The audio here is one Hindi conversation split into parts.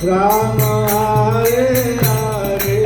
राम हरे हरे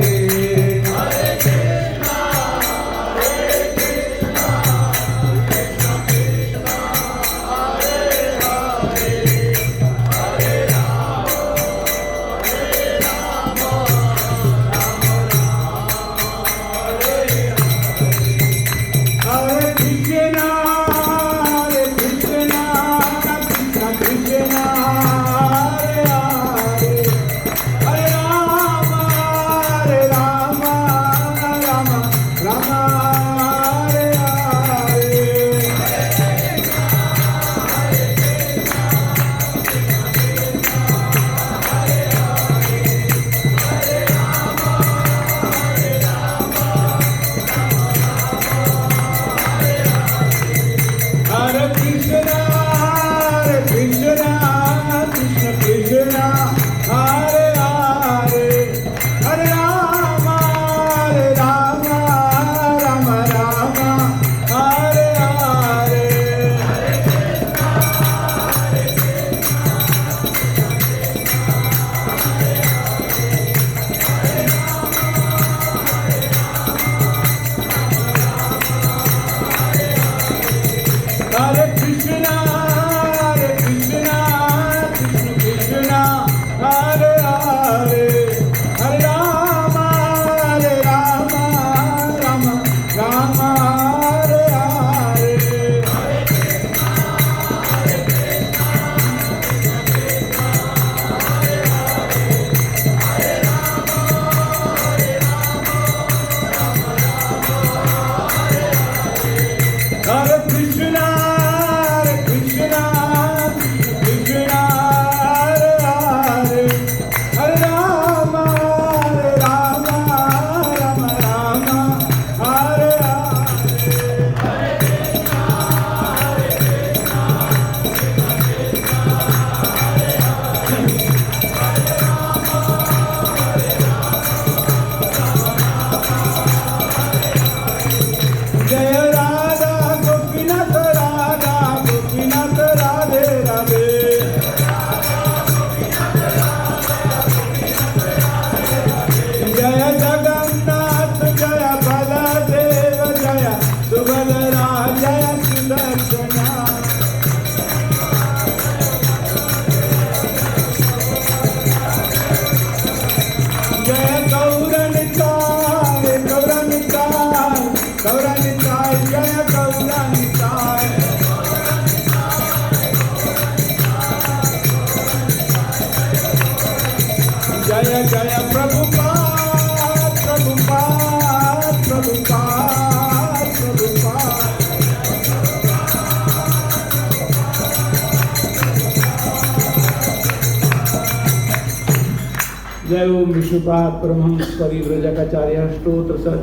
जय ओम विष्णुपाद परमहंस परिव्रजकाचार्य स्तोत्र सत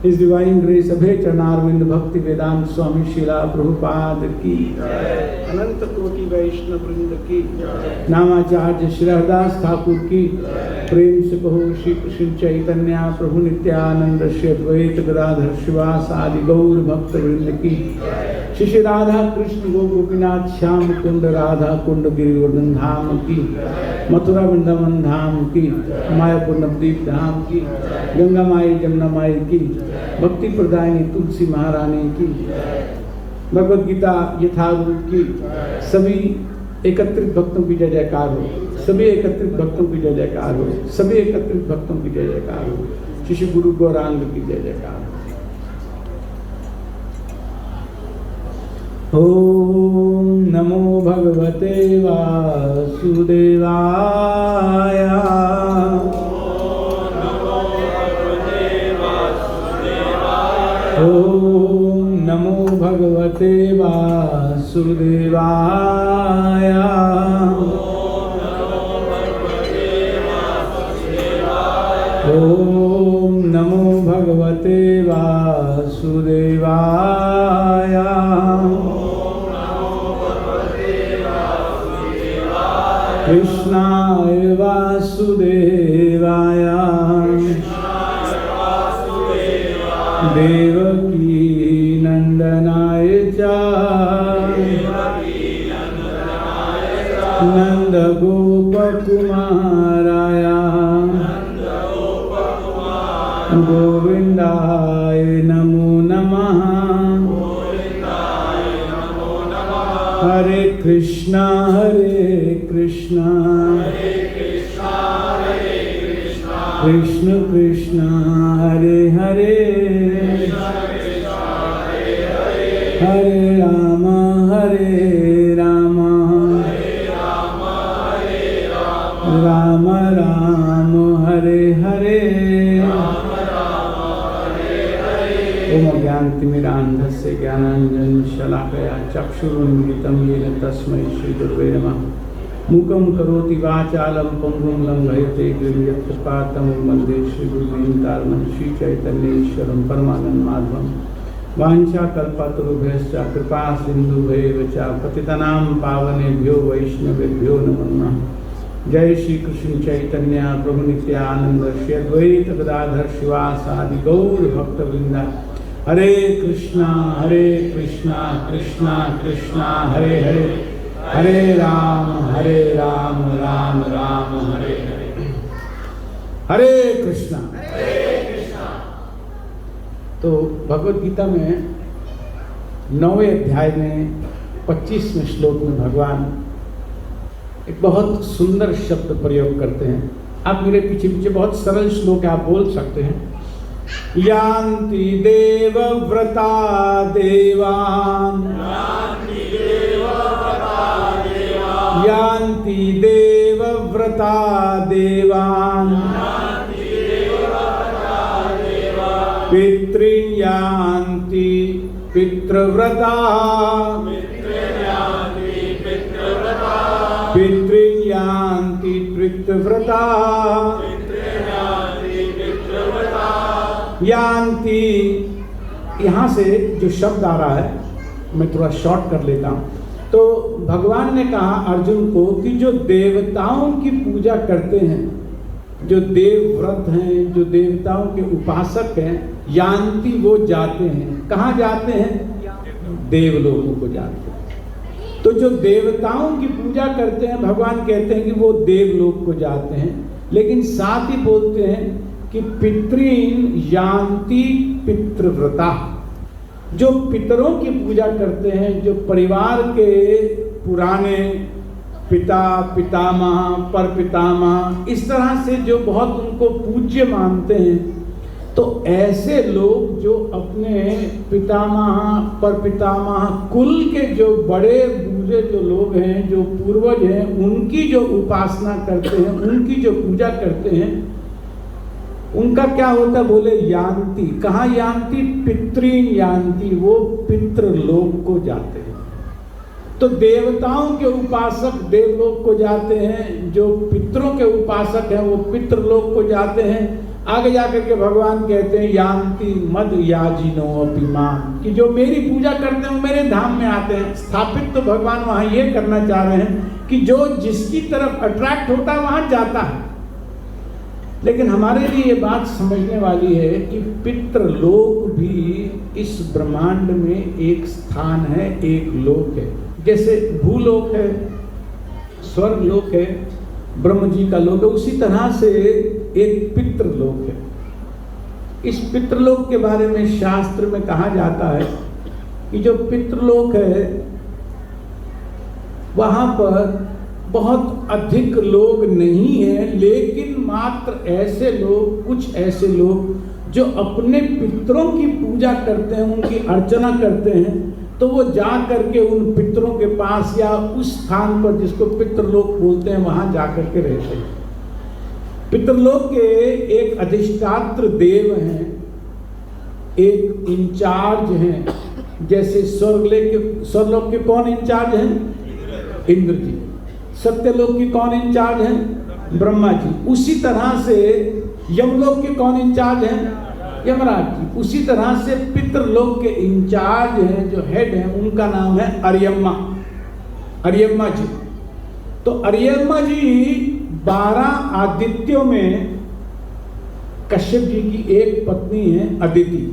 His Divine Grace अभय चरणारविंद भक्ति वेदांत स्वामी शिला प्रभुपाद की अनंत कोटि वैष्णव वृंद की नामाचार्य श्री हरदास ठाकुर की प्रेम से कहो श्री कृष्ण चैतन्य प्रभु नित्यानंद श्री अद्वैत गदाधर शिवास आदि गौर भक्त वृंद की श्री राधा कृष्ण गो गोपीनाथ श्याम कुंड राधा कुंड गिरिवर्धन धाम की मथुरा वृंदावन धाम की मायापुर नवदीप धाम की गंगा माई जमुना माई की भक्ति प्रदायिनी तुलसी महारानी की भगवद गीता यथारूप की सभी एकत्रित भक्तों की जय जयकार हो सभी एकत्रित भक्तों की जय जयकार हो सभी एकत्रित भक्तों की जय जयकार हो श्री गुरु गौरांग की जय जयकार हो। ओम नमो भगवते वासुदेवाय ओम नमो भगवते वासुदेवाय ओम नमो भगवते वासुदेवाय कृष्णाय वासुदेवाय देवकी नंदनाय च नंद गोपकुमारा गोविंदाय नमो नमः। हरे कृष्णा कृष्ण कृष्ण हरे हरे, हरे राम राम राम हरे हरे। ओम ज्ञानतिमिरान्धस्य ज्ञानाञ्जनशलाकया चक्षुरुन्मिलितं येन तस्मै श्रीगुरवे नमः। मूकं करोति वाचालं पङ्गुं लङ्घयते गिरिं यत्कृपातमं वन्दे श्रीगुरुवेङ्कटनाथं श्रीचैतन्येश्वरं परमानन्दमाधवं। वाञ्छाकल्पतरुभ्यश्च कृपा सिन्धुभ्यैव च पतितानां पावनेभ्यो वैष्णवेभ्यो नमो नमः। जय श्री कृष्ण चैतन्य प्रभु नित्यानंद श्री अद्वैत गदाधर शिवासादि गौर भक्तवृंदा। हरे कृष्णा कृष्णा कृष्णा हरे हरे, हरे राम राम राम हरे हरे। हरे कृष्णा। तो भगवद गीता में 9वें अध्याय में 25वें श्लोक में भगवान एक बहुत सुंदर शब्द प्रयोग करते हैं। आप मेरे पीछे पीछे बहुत सरल श्लोक है, आप बोल सकते हैं। यान्ति देवव्रता देवान्, यान्ति देवव्रता देवान्, पितॄन् यान्ति पितृव्रता, पितॄन् यान्ति पितृव्रता, यान्ति। यहाँ से जो शब्द आ रहा है मैं थोड़ा शॉर्ट कर लेता हूँ। तो भगवान ने कहा अर्जुन को कि जो देवताओं की पूजा करते हैं, जो देवव्रत हैं, जो देवताओं के उपासक हैं, यान्ति वो जाते हैं। कहाँ जाते हैं? देवलोकों को जाते हैं। तो जो देवताओं की पूजा करते हैं भगवान कहते हैं कि वो देवलोक को जाते हैं, लेकिन साथ ही बोलते हैं कि पितॄन् यान्ति पितृव्रता। जो पितरों की पूजा करते हैं, जो परिवार के पुराने पिता पितामह पर पितामह इस तरह से जो बहुत उनको पूज्य मानते हैं, तो ऐसे लोग जो अपने पितामह पर पितामह कुल के जो बड़े बूढ़े जो लोग हैं, जो पूर्वज हैं, उनकी जो उपासना करते हैं, उनकी जो पूजा करते हैं, उनका क्या होता है? बोले यान्ति। कहाँ यान्ति? पितॄन् यान्ति, वो पितृलोक को जाते हैं। तो देवताओं के उपासक देवलोक को जाते हैं, जो पितरों के उपासक हैं वो पितृलोक को जाते हैं। आगे जाकर के भगवान कहते हैं यान्ति मद याजिनो अपि मां, कि जो मेरी पूजा करते हैं वो मेरे धाम में आते हैं। स्थापित तो भगवान वहाँ ये करना चाह रहे हैं कि जो जिसकी तरफ अट्रैक्ट होता है वहाँ जाता है। लेकिन हमारे लिए ये बात समझने वाली है कि पितृलोक भी इस ब्रह्मांड में एक स्थान है, एक लोक है। जैसे भूलोक है, स्वर्ग लोक है, ब्रह्म जी का लोक है, उसी तरह से एक पितृलोक है। इस पितृलोक के बारे में शास्त्र में कहा जाता है कि जो पितृलोक है वहाँ पर बहुत अधिक लोग नहीं है, लेकिन मात्र ऐसे लोग, कुछ ऐसे लोग जो अपने पितरों की पूजा करते हैं, उनकी अर्चना करते हैं, तो वो जा करके उन पितरों के पास या उस स्थान पर जिसको पितृलोक बोलते हैं वहाँ जा करके रहते हैं। पितृलोक के एक अधिष्ठात्र देव हैं, एक इंचार्ज हैं। जैसे स्वर्गलोक के कौन इंचार्ज हैं? इंद्र जी। सत्यलोक की कौन इंचार्ज हैं? ब्रह्मा जी। उसी तरह से यमलोक के कौन इंचार्ज हैं? यमराज जी। उसी तरह से पितृलोक के इंचार्ज हैं, जो हेड हैं, उनका नाम है अर्यम्मा, अर्यम्मा जी। तो अर्यम्मा जी 12 आदित्यों में कश्यप जी की एक पत्नी है अदिति,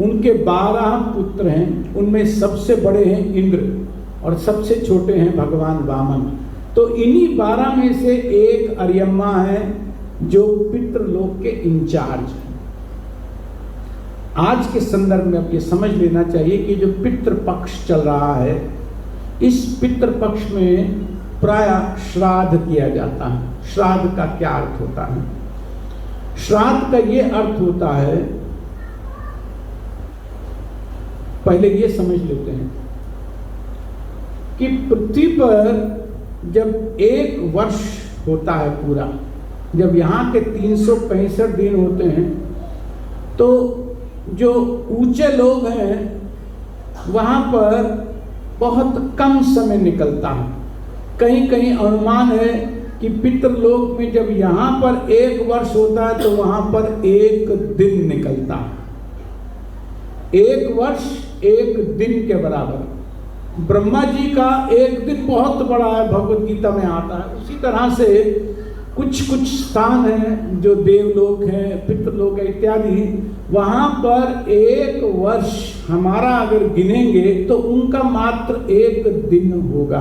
उनके 12 पुत्र हैं। उनमें सबसे बड़े हैं इंद्र और सबसे छोटे हैं भगवान वामन। तो इन्हीं 12 में से एक अर्यम्मा है जो पितृलोक के इंचार्ज हैं। आज के संदर्भ में अब ये समझ लेना चाहिए कि जो पितृपक्ष चल रहा है, इस पितृपक्ष में प्राय श्राद्ध किया जाता है। श्राद्ध का क्या अर्थ होता है? श्राद्ध का ये अर्थ होता है, पहले ये समझ लेते हैं कि पृथ्वी पर जब एक वर्ष होता है पूरा, जब यहाँ के 365 दिन होते हैं, तो जो ऊंचे लोग हैं वहाँ पर बहुत कम समय निकलता है। कहीं कहीं अनुमान है कि पितृलोक में जब यहाँ पर एक वर्ष होता है तो वहाँ पर एक दिन निकलता है। एक वर्ष एक दिन के बराबर। ब्रह्मा जी का एक दिन बहुत बड़ा है, भगवत गीता में आता है। उसी तरह से कुछ कुछ स्थान हैं जो देवलोक हैं, पितृलोक है इत्यादि, वहाँ पर एक वर्ष हमारा अगर गिनेंगे तो उनका मात्र एक दिन होगा।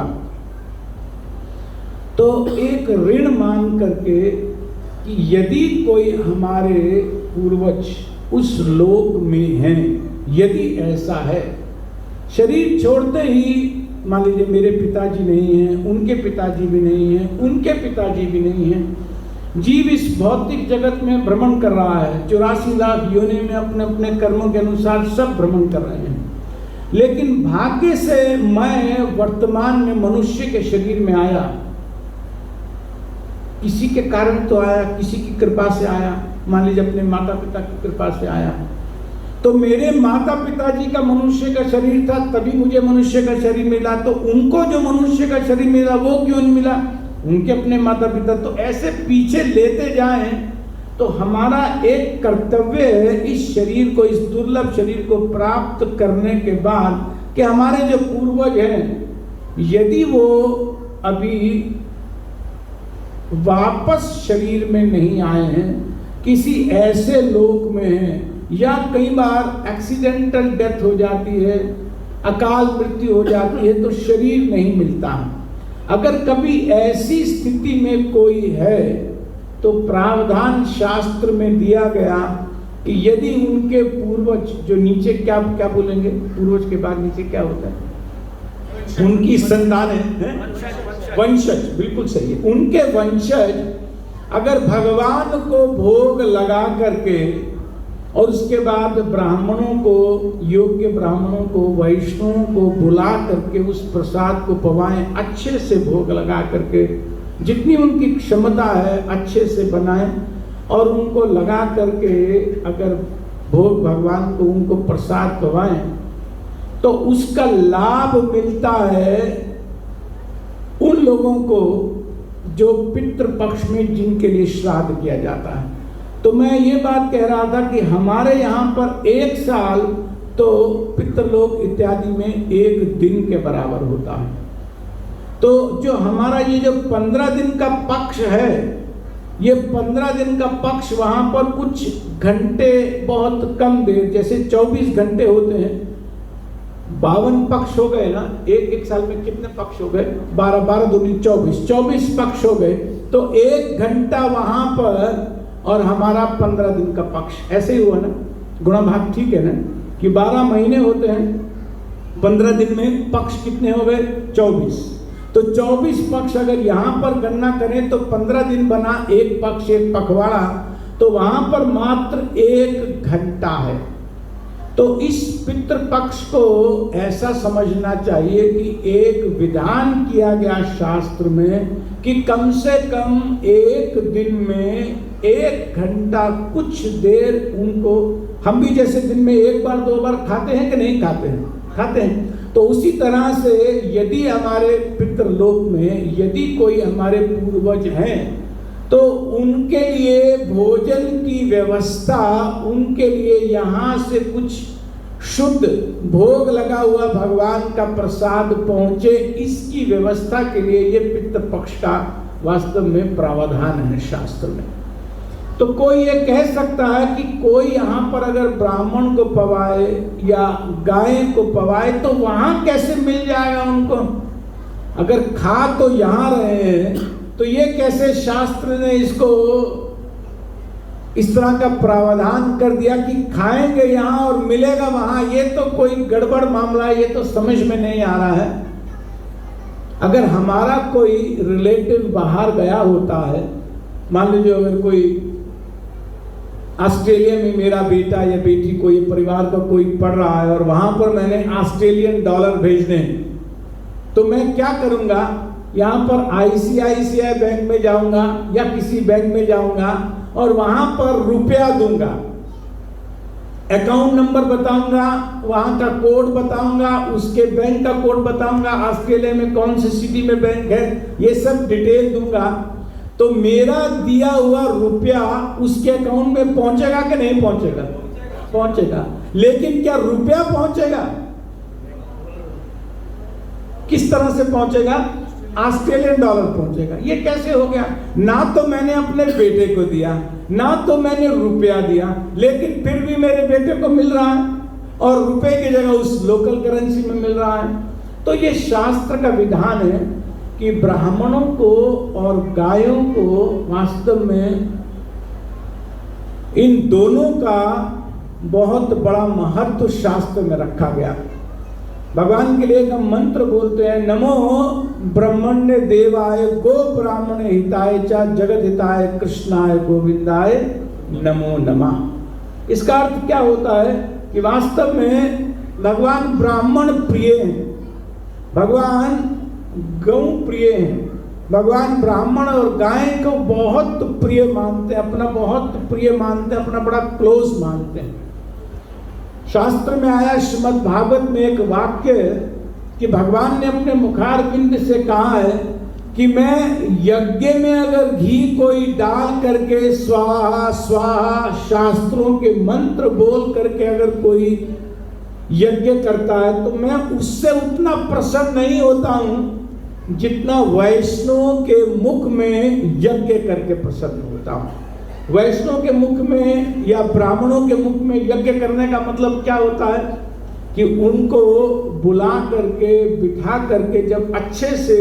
तो एक ऋण मान करके कि यदि कोई हमारे पूर्वज उस लोक में हैं, यदि ऐसा है, शरीर छोड़ते ही मान लीजिए मेरे पिताजी नहीं हैं, उनके पिताजी भी नहीं हैं, उनके पिताजी भी नहीं हैं, जीव इस भौतिक जगत में भ्रमण कर रहा है, 84 लाख योनि में अपने अपने कर्मों के अनुसार सब भ्रमण कर रहे हैं। लेकिन भाग्य से मैं वर्तमान में मनुष्य के शरीर में आया। किसी के कारण तो आया, किसी की कृपा से आया, मान लीजिए अपने माता पिता की कृपा से आया। तो मेरे माता पिताजी का मनुष्य का शरीर था, तभी मुझे मनुष्य का शरीर मिला। तो उनको जो मनुष्य का शरीर मिला वो क्यों नहीं मिला? उनके अपने माता पिता। तो ऐसे पीछे लेते जाएं तो हमारा एक कर्तव्य है इस शरीर को, इस दुर्लभ शरीर को प्राप्त करने के बाद कि हमारे जो पूर्वज हैं, यदि वो अभी वापस शरीर में नहीं आए हैं, किसी ऐसे लोक में हैं, या कई बार एक्सीडेंटल डेथ हो जाती है, अकाल मृत्यु हो जाती है, तो शरीर नहीं मिलता। अगर कभी ऐसी स्थिति में कोई है तो प्रावधान शास्त्र में दिया गया कि यदि उनके पूर्वज जो नीचे क्या क्या बोलेंगे, पूर्वज के बाद नीचे क्या होता है? उनकी संतान है, वंशज, बिल्कुल सही है। उनके वंशज अगर भगवान को भोग लगा करके और उसके बाद ब्राह्मणों को, योग्य ब्राह्मणों को, वैष्णवों को बुला करके उस प्रसाद को पवाएं, अच्छे से भोग लगा करके, जितनी उनकी क्षमता है अच्छे से बनाएं और उनको लगा करके अगर भोग भगवान को उनको प्रसाद पवाएं तो उसका लाभ मिलता है उन लोगों को जो पितृपक्ष में जिनके लिए श्राद्ध किया जाता है। तो मैं ये बात कह रहा था कि हमारे यहाँ पर एक साल तो पितृलोक इत्यादि में एक दिन के बराबर होता है। तो जो हमारा ये जो 15 दिन का पक्ष है, ये 15 दिन का पक्ष वहाँ पर कुछ घंटे, बहुत कम देर, जैसे 24 घंटे होते हैं, 52 पक्ष हो गए ना, एक साल में कितने पक्ष हो गए? 12 दूनी 24 पक्ष हो गए। तो 1 घंटा वहाँ पर और हमारा 15 दिन का पक्ष, ऐसे ही हुआ ना, गुणा भाग ठीक है ना, कि 12 महीने होते हैं, 15 दिन में पक्ष कितने हो गए? 24। तो 24 पक्ष अगर यहाँ पर गणना करें तो 15 दिन बना एक पक्ष, एक पखवाड़ा, तो वहाँ पर मात्र 1 घंटा है। तो इस पितृपक्ष को ऐसा समझना चाहिए कि एक विधान किया गया शास्त्र में कि कम से कम एक दिन में 1 घंटा कुछ देर उनको, हम भी जैसे दिन में 1 बार 2 बार खाते हैं कि नहीं खाते हैं? खाते हैं। तो उसी तरह से यदि हमारे पितृलोक में यदि कोई हमारे पूर्वज हैं तो उनके लिए भोजन की व्यवस्था, उनके लिए यहाँ से कुछ शुद्ध भोग लगा हुआ भगवान का प्रसाद पहुँचे, इसकी व्यवस्था के लिए ये पितृपक्ष का वास्तव में प्रावधान है शास्त्र में। तो कोई ये कह सकता है कि कोई यहाँ पर अगर ब्राह्मण को पवाए या गाय को पवाए तो वहाँ कैसे मिल जाएगा उनको? अगर खा तो यहाँ रहे हैं तो ये कैसे शास्त्र ने इसको इस तरह का प्रावधान कर दिया कि खाएंगे यहाँ और मिलेगा वहां, ये तो कोई गड़बड़ मामला है, ये तो समझ में नहीं आ रहा है। अगर हमारा कोई रिलेटिव बाहर गया होता है, मान लीजिए अगर कोई ऑस्ट्रेलिया में मेरा बेटा या बेटी कोई परिवार का कोई पढ़ रहा है और वहां पर मैंने ऑस्ट्रेलियन डॉलर भेजने, तो मैं क्या करूंगा, यहाँ पर आईसीआईसीआई बैंक में जाऊंगा या किसी बैंक में जाऊंगा और वहां पर रुपया दूंगा, अकाउंट नंबर बताऊंगा, वहां का कोड बताऊंगा, उसके बैंक का कोड बताऊंगा, ऑस्ट्रेलिया में कौन सी सिटी में बैंक है, ये सब डिटेल दूंगा। तो मेरा दिया हुआ रुपया उसके अकाउंट में पहुंचेगा कि नहीं पहुंचेगा? पहुंचेगा। लेकिन क्या रुपया पहुंचेगा? किस तरह से पहुंचेगा? ऑस्ट्रेलियन डॉलर पहुंचेगा। ये कैसे हो गया? ना तो मैंने अपने बेटे को दिया, ना तो मैंने रुपया दिया, लेकिन फिर भी मेरे बेटे को मिल रहा है और रुपए की जगह उस लोकल करेंसी में मिल रहा है। तो ये शास्त्र का विधान है कि ब्राह्मणों को और गायों को वास्तव में इन दोनों का बहुत बड़ा महत्व शास्त्र में रखा गया। भगवान के लिए एक मंत्र बोलते हैं, नमो ब्रह्मण्य देवाय गो ब्राह्मण हिताय च जगत हिताय कृष्णाय गोविंदाय नमो नमः। इसका अर्थ क्या होता है कि वास्तव में भगवान ब्राह्मण प्रिय हैं, भगवान गौ प्रिय हैं, भगवान ब्राह्मण और गाय को बहुत प्रिय मानते हैं, अपना बहुत प्रिय मानते हैं, अपना बड़ा क्लोज मानते हैं। शास्त्र में आया श्रीमद् भागवत में एक वाक्य कि भगवान ने अपने मुखार बिंद से कहा है कि मैं यज्ञ में अगर घी कोई डाल करके स्वाहा स्वाहा शास्त्रों के मंत्र बोल करके अगर कोई यज्ञ करता है तो मैं उससे उतना प्रसन्न नहीं होता हूं जितना वैष्णव के मुख में यज्ञ करके प्रसन्न होता हूं। वैष्णव के मुख में या ब्राह्मणों के मुख में यज्ञ करने का मतलब क्या होता है कि उनको बुला करके बिठा करके जब अच्छे से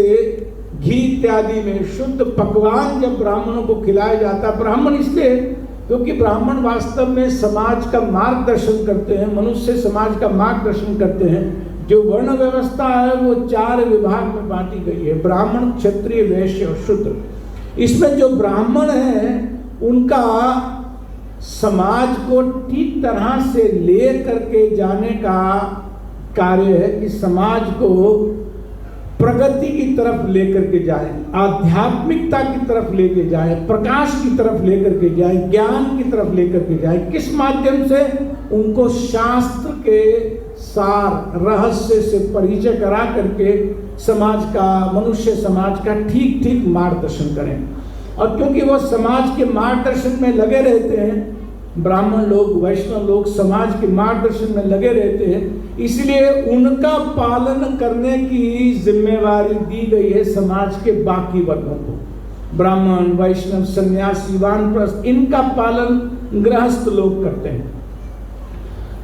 घी इत्यादि में शुद्ध पकवान जब ब्राह्मणों को खिलाया जाता है, ब्राह्मण इसलिए क्योंकि ब्राह्मण वास्तव में समाज का मार्गदर्शन करते हैं, मनुष्य समाज का मार्गदर्शन करते हैं। जो वर्ण व्यवस्था है वो 4 विभाग में बांटी गई है, ब्राह्मण क्षत्रिय वैश्य और शूद्र। इसमें जो ब्राह्मण है उनका समाज को ठीक तरह से ले करके जाने का कार्य है कि समाज को प्रगति की तरफ लेकर के जाए, आध्यात्मिकता की तरफ लेके जाए, प्रकाश की तरफ लेकर के जाए, ज्ञान की तरफ लेकर के जाए। किस माध्यम से? उनको शास्त्र के सार रहस्य से परिचय करा करके समाज का, मनुष्य समाज का ठीक ठीक मार्गदर्शन करें। और क्योंकि वो समाज के मार्गदर्शन में लगे रहते हैं, ब्राह्मण लोग वैष्णव लोग समाज के मार्गदर्शन में लगे रहते हैं, इसलिए उनका पालन करने की जिम्मेवारी दी गई है समाज के बाकी वर्गों को। ब्राह्मण वैष्णव सन्यासी वानप्रस्थ इनका पालन गृहस्थ लोग करते हैं।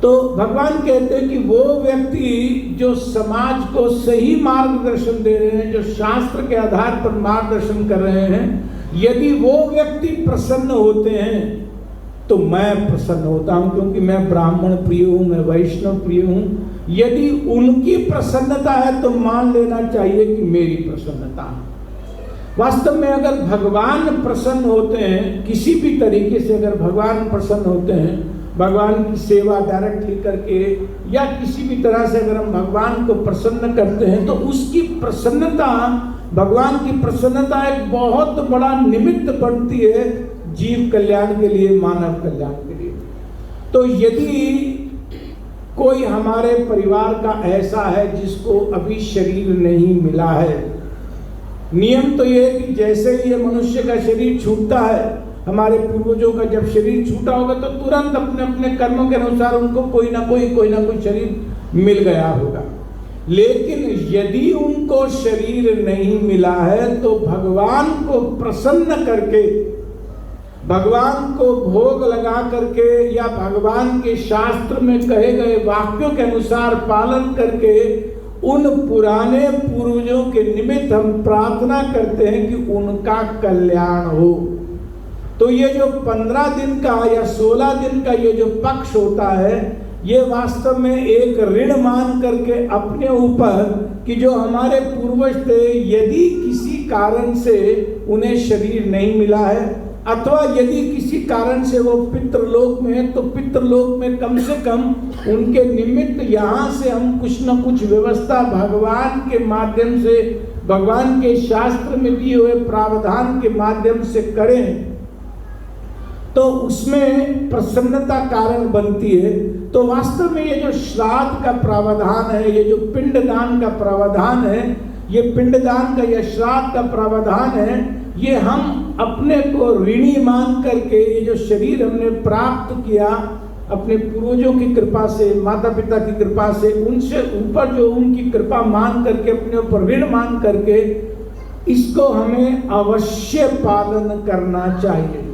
तो भगवान कहते हैं कि वो व्यक्ति जो समाज को सही मार्गदर्शन दे रहे हैं, जो शास्त्र के आधार पर मार्गदर्शन कर रहे हैं, यदि वो व्यक्ति प्रसन्न होते हैं तो मैं प्रसन्न होता हूं, क्योंकि मैं ब्राह्मण प्रिय हूं, मैं वैष्णव प्रिय हूं। यदि उनकी प्रसन्नता है तो मान लेना चाहिए कि मेरी प्रसन्नता है। वास्तव में अगर भगवान प्रसन्न होते हैं, किसी भी तरीके से अगर भगवान प्रसन्न होते हैं, भगवान की सेवा डायरेक्टली करके या किसी भी तरह से अगर हम भगवान को प्रसन्न करते हैं तो उसकी प्रसन्नता, भगवान की प्रसन्नता एक बहुत बड़ा निमित्त बनती है जीव कल्याण के लिए, मानव कल्याण के लिए। तो यदि कोई हमारे परिवार का ऐसा है जिसको अभी शरीर नहीं मिला है, नियम तो ये है कि जैसे ही ये मनुष्य का शरीर छूटता है, हमारे पूर्वजों का जब शरीर छूटा होगा तो तुरंत अपने अपने कर्मों के अनुसार उनको कोई ना कोई शरीर मिल गया होगा। लेकिन यदि उनको शरीर नहीं मिला है तो भगवान को प्रसन्न करके, भगवान को भोग लगा करके या भगवान के शास्त्र में कहे गए वाक्यों के अनुसार पालन करके उन पुराने पूर्वजों के निमित्त हम प्रार्थना करते हैं कि उनका कल्याण हो। तो ये जो 15 दिन का या 16 दिन का ये जो पक्ष होता है, ये वास्तव में एक ऋण मान करके अपने ऊपर कि जो हमारे पूर्वज थे, यदि किसी कारण से उन्हें शरीर नहीं मिला है अथवा यदि किसी कारण से वो पितृलोक में है, तो पितृलोक में कम से कम उनके निमित्त यहाँ से हम कुछ न कुछ व्यवस्था भगवान के माध्यम से, भगवान के शास्त्र में दिए हुए प्रावधान के माध्यम से करें, तो उसमें प्रसन्नता कारण बनती है। तो वास्तव में ये जो श्राद्ध का प्रावधान है, ये जो पिंडदान का प्रावधान है, ये पिंडदान का या श्राद्ध का प्रावधान है, ये हम अपने को ऋणी मान करके, ये जो शरीर हमने प्राप्त किया अपने पूर्वजों की कृपा से, माता पिता की कृपा से, उनसे ऊपर जो उनकी कृपा मान करके, अपने ऊपर ऋण मान करके, इसको हमें अवश्य पालन करना चाहिए।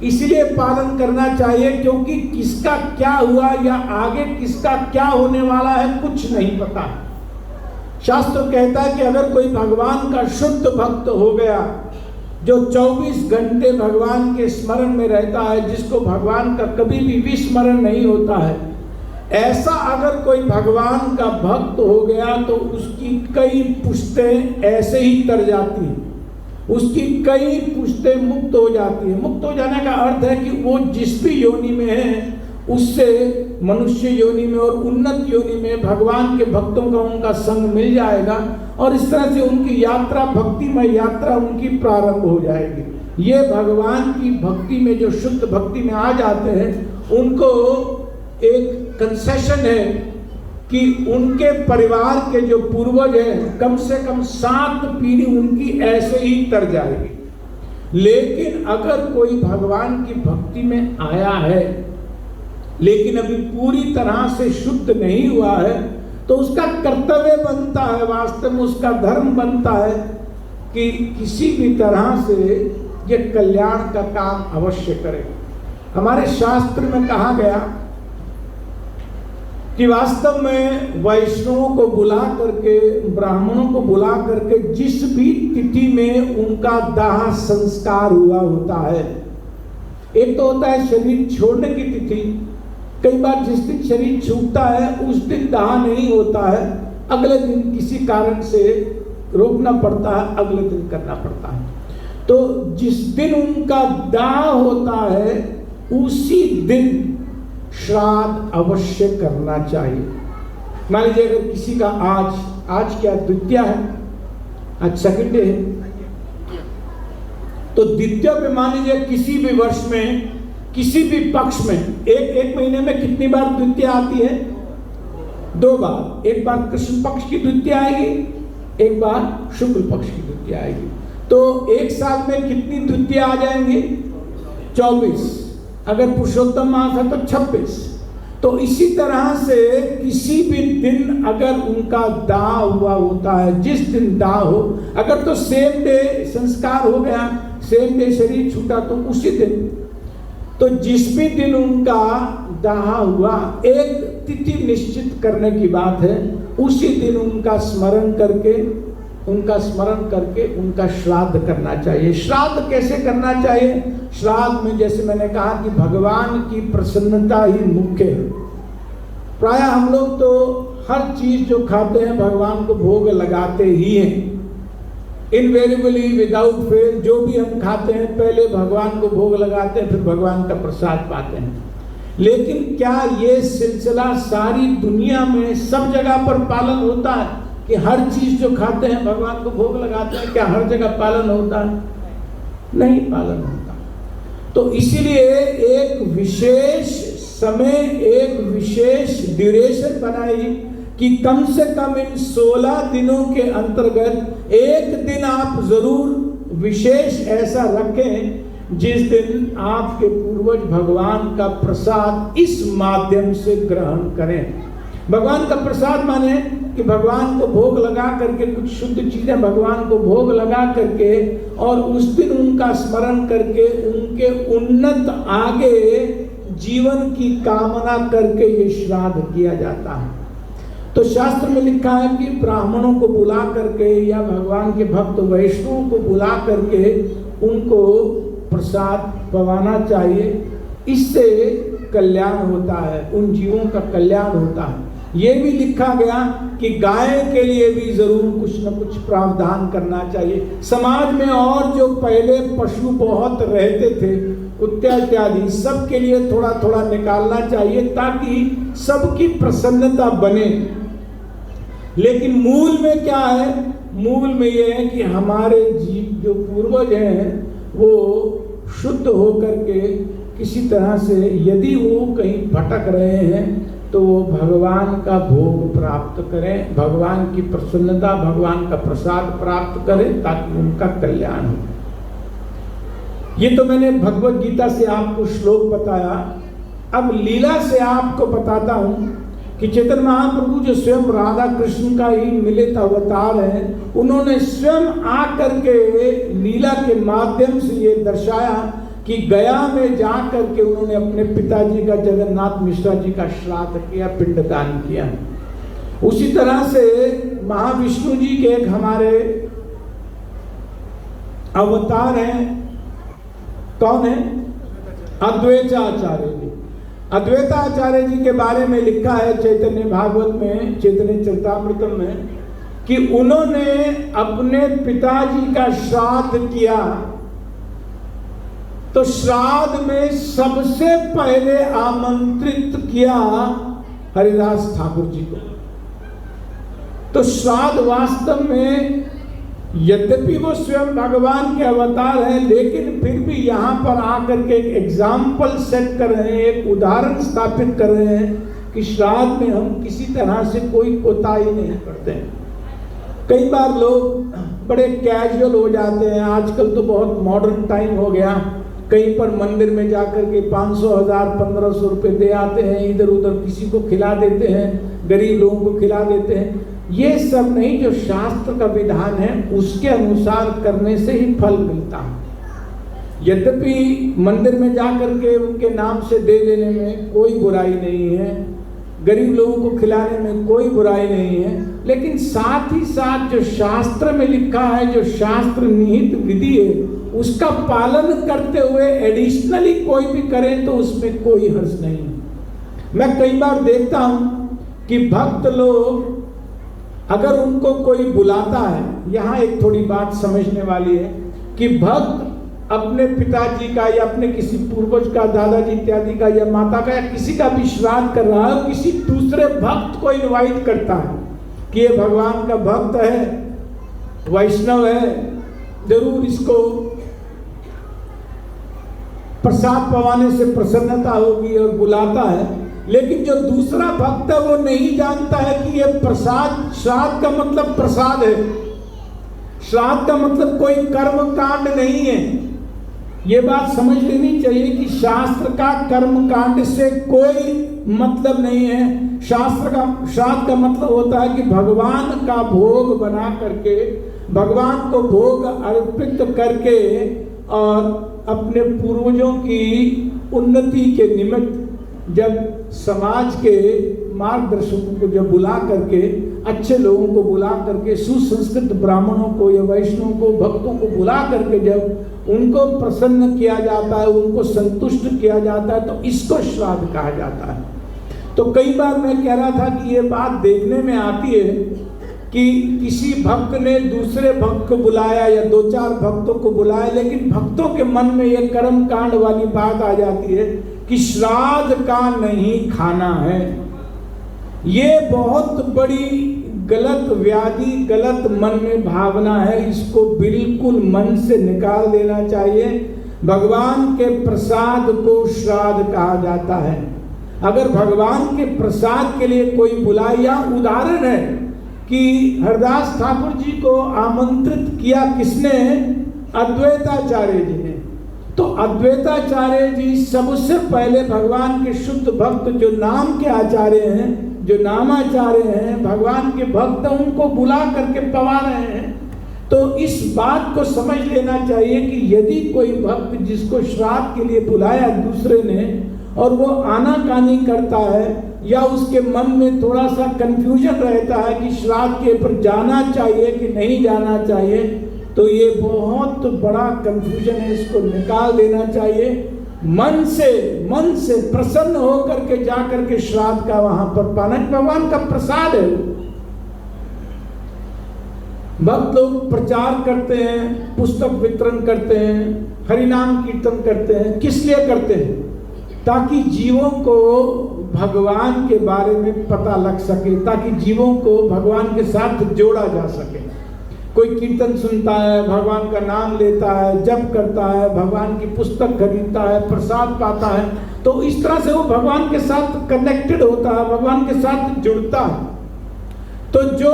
इसलिए पालन करना चाहिए क्योंकि किसका क्या हुआ या आगे किसका क्या होने वाला है कुछ नहीं पता। शास्त्र कहता है कि अगर कोई भगवान का शुद्ध भक्त हो गया, जो 24 घंटे भगवान के स्मरण में रहता है, जिसको भगवान का कभी भी विस्मरण नहीं होता है, ऐसा अगर कोई भगवान का भक्त हो गया तो उसकी कई पुश्तें ऐसे ही तर जाती हैं, उसकी कई पुश्तें मुक्त हो जाती है। मुक्त हो जाने का अर्थ है कि वो जिस भी योनि में है उससे मनुष्य योनि में और उन्नत योनि में भगवान के भक्तों का उनका संग मिल जाएगा और इस तरह से उनकी यात्रा, भक्तिमय यात्रा उनकी प्रारंभ हो जाएगी। ये भगवान की भक्ति में जो शुद्ध भक्ति में आ जाते हैं, उनको एक कंसेशन है कि उनके परिवार के जो पूर्वज हैं, कम से कम 7 पीढ़ी उनकी ऐसे ही तर जाएगी। लेकिन अगर कोई भगवान की भक्ति में आया है लेकिन अभी पूरी तरह से शुद्ध नहीं हुआ है, तो उसका कर्तव्य बनता है, वास्तव में उसका धर्म बनता है कि किसी भी तरह से ये कल्याण का काम अवश्य करे। हमारे शास्त्र में कहा गया कि वास्तव में वैष्णवों को बुला करके, ब्राह्मणों को बुला करके जिस भी तिथि में उनका दाह संस्कार हुआ होता है, एक तो होता है शरीर छोड़ने की तिथि, कई बार जिस दिन शरीर छूटता है उस दिन दाह नहीं होता है, अगले दिन किसी कारण से रोकना पड़ता है, अगले दिन करना पड़ता है। तो जिस दिन उनका दाह होता है उसी दिन श्राद्ध अवश्य करना चाहिए। मान लीजिए अगर किसी का आज क्या द्वितीया है, आज सेकंड डे है, तो द्वितीया पे मान लीजिए किसी भी वर्ष में किसी भी पक्ष में एक महीने में कितनी बार द्वितीया आती है? 2 बार। एक बार कृष्ण पक्ष की द्वितीया आएगी, एक बार शुक्ल पक्ष की द्वितीया आएगी। तो एक साल में कितनी द्वितीया आ जाएंगी? 24। अगर पुरुषोत्तम मास है तो 26। तो इसी तरह से किसी भी दिन अगर उनका दाह हुआ होता है, जिस दिन दाह हो, अगर तो सेम डे संस्कार हो गया, सेम डे शरीर छूटा, तो उसी दिन, तो जिस भी दिन उनका दाह हुआ, एक तिथि निश्चित करने की बात है, उसी दिन उनका स्मरण करके उनका श्राद्ध करना चाहिए। श्राद्ध कैसे करना चाहिए? श्राद्ध में जैसे मैंने कहा कि भगवान की प्रसन्नता ही मुख्य है। प्राय हम लोग तो हर चीज जो खाते हैं भगवान को भोग लगाते ही हैं। इनवेरिएबली, विदाउट फेल, जो भी हम खाते हैं पहले भगवान को भोग लगाते हैं, फिर भगवान का प्रसाद पाते हैं। लेकिन क्या ये सिलसिला सारी दुनिया में सब जगह पर पालन होता है कि हर चीज जो खाते हैं भगवान को भोग लगाते हैं? क्या हर जगह पालन होता है? नहीं पालन होता। तो इसीलिए एक विशेष समय, एक विशेष ड्यूरेशन बनाई कि कम से कम इन 16 दिनों के अंतर्गत एक दिन आप जरूर विशेष ऐसा रखें जिस दिन आपके पूर्वज भगवान का प्रसाद इस माध्यम से ग्रहण करें। भगवान का प्रसाद माने कि भगवान को भोग लगा करके, कुछ शुद्ध चीजें भगवान को भोग लगा करके और उस दिन उनका स्मरण करके उनके उन्नत आगे जीवन की कामना करके ये श्राद्ध किया जाता है। तो शास्त्र में लिखा है कि ब्राह्मणों को बुला करके या भगवान के भक्त वैष्णवों को बुला करके उनको प्रसाद पवाना चाहिए। इससे कल्याण होता है, उन जीवों का कल्याण होता है। ये भी लिखा गया कि गाय के लिए भी जरूर कुछ न कुछ प्रावधान करना चाहिए। समाज में और जो पहले पशु बहुत रहते थे, कुत्ते इत्यादि, सबके लिए थोड़ा थोड़ा निकालना चाहिए ताकि सबकी प्रसन्नता बने। लेकिन मूल में क्या है? मूल में ये है कि हमारे जीव जो पूर्वज हैं वो शुद्ध होकर के किसी तरह से, यदि वो कहीं भटक रहे हैं तो वो भगवान का भोग प्राप्त करें, भगवान की प्रसन्नता, भगवान का प्रसाद प्राप्त करें ताकि उनका कल्याण हो। ये तो मैंने भगवत गीता से आपको श्लोक बताया। अब लीला से आपको बताता हूँ कि चैतन्य महाप्रभु जो स्वयं राधा कृष्ण का ही मिलित अवतार है, उन्होंने स्वयं आकर के लीला के माध्यम से ये दर्शाया कि गया में जाकर के उन्होंने अपने पिताजी का, जगन्नाथ मिश्रा जी का श्राद्ध किया, पिंडदान किया। उसी तरह से महाविष्णु जी के एक हमारे अवतार हैं, कौन है? अद्वैताचार्य जी। अद्वैताचार्य जी के बारे में लिखा है चैतन्य भागवत में, चैतन्य चरितामृतम में, कि उन्होंने अपने पिताजी का श्राद्ध किया तो श्राद्ध में सबसे पहले आमंत्रित किया हरिदास ठाकुर जी को। तो श्राद्ध वास्तव में, यद्यपि वो स्वयं भगवान के अवतार हैं, लेकिन फिर भी यहाँ पर आकर के एक एग्जाम्पल सेट कर रहे हैं, एक उदाहरण स्थापित कर रहे हैं कि श्राद्ध में हम किसी तरह से कोई कोताही नहीं करते हैं। कई बार लोग बड़े कैजुअल हो जाते हैं, आजकल तो बहुत मॉडर्न टाइम हो गया, कहीं पर मंदिर में जाकर के 500, 1000, 1500 रुपये दे आते हैं, इधर उधर किसी को खिला देते हैं, गरीब लोगों को खिला देते हैं। ये सब नहीं, जो शास्त्र का विधान है उसके अनुसार करने से ही फल मिलता है। यद्यपि मंदिर में जाकर के उनके नाम से दे देने में कोई बुराई नहीं है, गरीब लोगों को खिलाने में कोई बुराई नहीं है, लेकिन साथ ही साथ जो शास्त्र में लिखा है, जो शास्त्र निहित विधि है, उसका पालन करते हुए एडिशनली कोई भी करें तो उसमें कोई हर्ष नहीं है। मैं कई बार देखता हूं कि भक्त लोग, अगर उनको कोई बुलाता है, यहाँ एक थोड़ी बात समझने वाली है कि भक्त अपने पिताजी का या अपने किसी पूर्वज का, दादाजी इत्यादि का या माता का या किसी का भी श्राद्ध कर रहा है, किसी दूसरे भक्त को इनवाइट करता है कि ये भगवान का भक्त है, वैष्णव है, जरूर इसको प्रसाद पवाने से प्रसन्नता होगी, और बुलाता है। लेकिन जो दूसरा भक्त है वो नहीं जानता है कि ये प्रसाद, श्राद्ध का मतलब प्रसाद है, श्राद्ध का मतलब कोई कर्म कांड नहीं है। ये बात समझ लेनी चाहिए कि शास्त्र का कर्म कांड से कोई मतलब नहीं है। शास्त्र का, श्राद्ध का मतलब होता है कि भगवान का भोग बना करके, भगवान को भोग अर्पित करके और अपने पूर्वजों की उन्नति के निमित्त जब समाज के मार्गदर्शकों को जब बुला करके, अच्छे लोगों को बुला करके, सुसंस्कृत ब्राह्मणों को या वैष्णवों को, भक्तों को बुला करके जब उनको प्रसन्न किया जाता है, उनको संतुष्ट किया जाता है, तो इसको श्राद्ध कहा जाता है। तो कई बार मैं कह रहा था कि ये बात देखने में आती है कि किसी भक्त ने दूसरे भक्त को बुलाया या 2-4 भक्तों को बुलाया, लेकिन भक्तों के मन में ये कर्म कांड वाली बात आ जाती है कि श्राद्ध का नहीं खाना है। ये बहुत बड़ी गलत व्याधि, गलत मन में भावना है, इसको बिल्कुल मन से निकाल देना चाहिए। भगवान के प्रसाद को श्राद्ध कहा जाता है। अगर भगवान के प्रसाद के लिए कोई बुलाए, या उदाहरण है कि हरदास ठाकुर जी को आमंत्रित किया किसने? अद्वैताचार्य जी ने। तो अद्वैताचार्य जी सबसे पहले भगवान के शुद्ध भक्त, जो नाम के आचार्य हैं, जो नामाचार्य हैं, भगवान के भक्त, उनको बुला करके पवा रहे हैं। तो इस बात को समझ लेना चाहिए कि यदि कोई भक्त जिसको श्राद्ध के लिए बुलाया दूसरे ने, और वो आनाकानी करता है या उसके मन में थोड़ा सा कंफ्यूजन रहता है कि श्राद्ध के ऊपर जाना चाहिए कि नहीं जाना चाहिए, तो ये बहुत बड़ा कंफ्यूजन है, इसको निकाल देना चाहिए। मन से प्रसन्न होकर के जा करके श्राद्ध का वहां पर पाना, भगवान का प्रसाद है। भक्त लोग प्रचार करते हैं, पुस्तक वितरण करते हैं, हरिनाम कीर्तन करते हैं। किस लिए करते हैं? ताकि जीवों को भगवान के बारे में पता लग सके, ताकि जीवों को भगवान के साथ जोड़ा जा सके। कोई कीर्तन सुनता है, भगवान का नाम लेता है, जप करता है, भगवान की पुस्तक खरीदता है, प्रसाद पाता है, तो इस तरह से वो भगवान के साथ कनेक्टेड होता है, भगवान के साथ जुड़ता है। तो जो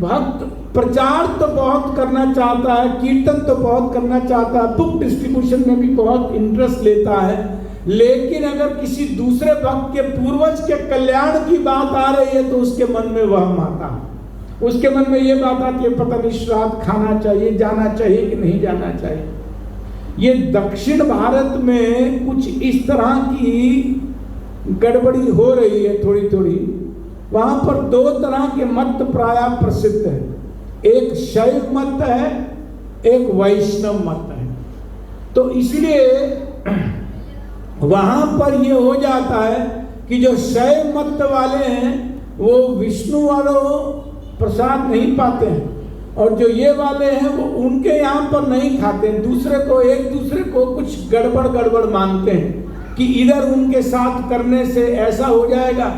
भक्त प्रचार तो बहुत करना चाहता है, कीर्तन तो बहुत करना चाहता है, बुक डिस्ट्रीब्यूशन में भी बहुत इंटरेस्ट लेता है, लेकिन अगर किसी दूसरे भक्त के पूर्वज के कल्याण की बात आ रही है तो उसके मन में वहम आता है, उसके मन में ये बात आती है पता नहीं श्राद्ध खाना चाहिए, जाना चाहिए कि नहीं जाना चाहिए। ये दक्षिण भारत में कुछ इस तरह की गड़बड़ी हो रही है थोड़ी थोड़ी। वहां पर दो तरह के मत प्राय प्रसिद्ध है, एक शैव मत है, एक वैष्णव मत है। तो इसलिए वहां पर ये हो जाता है कि जो शैव मत वाले हैं वो विष्णु वालों प्रसाद नहीं पाते हैं, और जो ये वाले हैं वो उनके यहाँ पर नहीं खाते, एक दूसरे को कुछ गड़बड़ मानते हैं कि इधर उनके साथ करने से ऐसा हो जाएगा।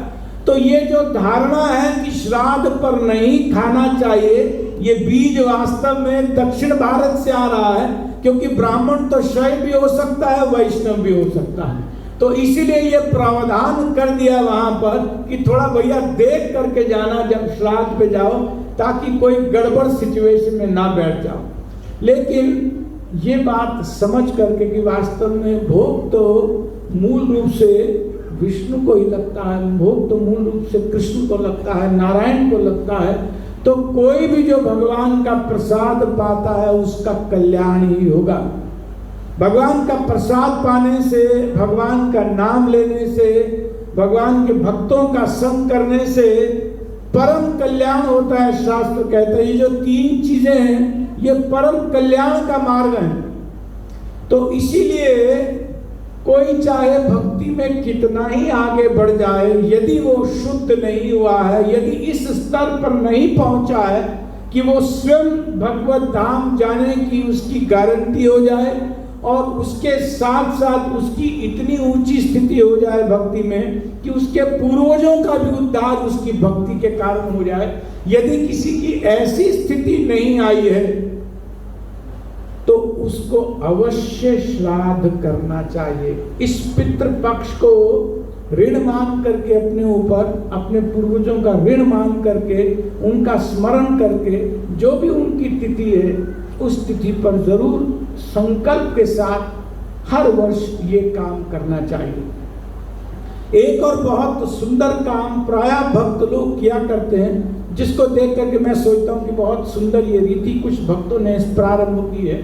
तो ये जो धारणा है कि श्राद्ध पर नहीं खाना चाहिए, ये बीज वास्तव में दक्षिण भारत से आ रहा है, क्योंकि ब्राह्मण तो शैव भी हो सकता है, वैष्णव भी हो सकता है। तो इसीलिए ये प्रावधान कर दिया वहां पर कि थोड़ा भैया देख करके जाना जब श्राद्ध पे जाओ, ताकि कोई गड़बड़ सिचुएशन में ना बैठ जाओ। लेकिन ये बात समझ करके कि वास्तव में भोग तो मूल रूप से विष्णु को ही लगता है, भोग तो मूल रूप से कृष्ण को लगता है, नारायण को लगता है, तो कोई भी जो भगवान का प्रसाद पाता है उसका कल्याण ही होगा। भगवान का प्रसाद पाने से, भगवान का नाम लेने से, भगवान के भक्तों का संग करने से परम कल्याण होता है। शास्त्र कहते हैं ये जो तीन चीजें हैं ये परम कल्याण का मार्ग है। तो इसीलिए कोई चाहे भक्ति में कितना ही आगे बढ़ जाए, यदि वो शुद्ध नहीं हुआ है, यदि इस स्तर पर नहीं पहुंचा है कि वो स्वयं भगवत धाम जाने की उसकी गारंटी हो जाए, और उसके साथ साथ उसकी इतनी ऊंची स्थिति हो जाए भक्ति में कि उसके पूर्वजों का भी उद्धार उसकी भक्ति के कारण हो जाए। यदि किसी की ऐसी स्थिति नहीं आई है तो उसको अवश्य श्राद्ध करना चाहिए। इस पितृ पक्ष को ऋण मान करके अपने ऊपर, अपने पूर्वजों का ऋण मान करके, उनका स्मरण करके, जो भी उनकी तिथि है उस तिथि पर जरूर संकल्प के साथ हर वर्ष ये काम करना चाहिए। एक और बहुत सुंदर काम प्राय भक्त लोग किया करते हैं, जिसको देख करके मैं सोचता हूँ कि बहुत सुंदर ये रीति कुछ भक्तों ने प्रारंभ की है,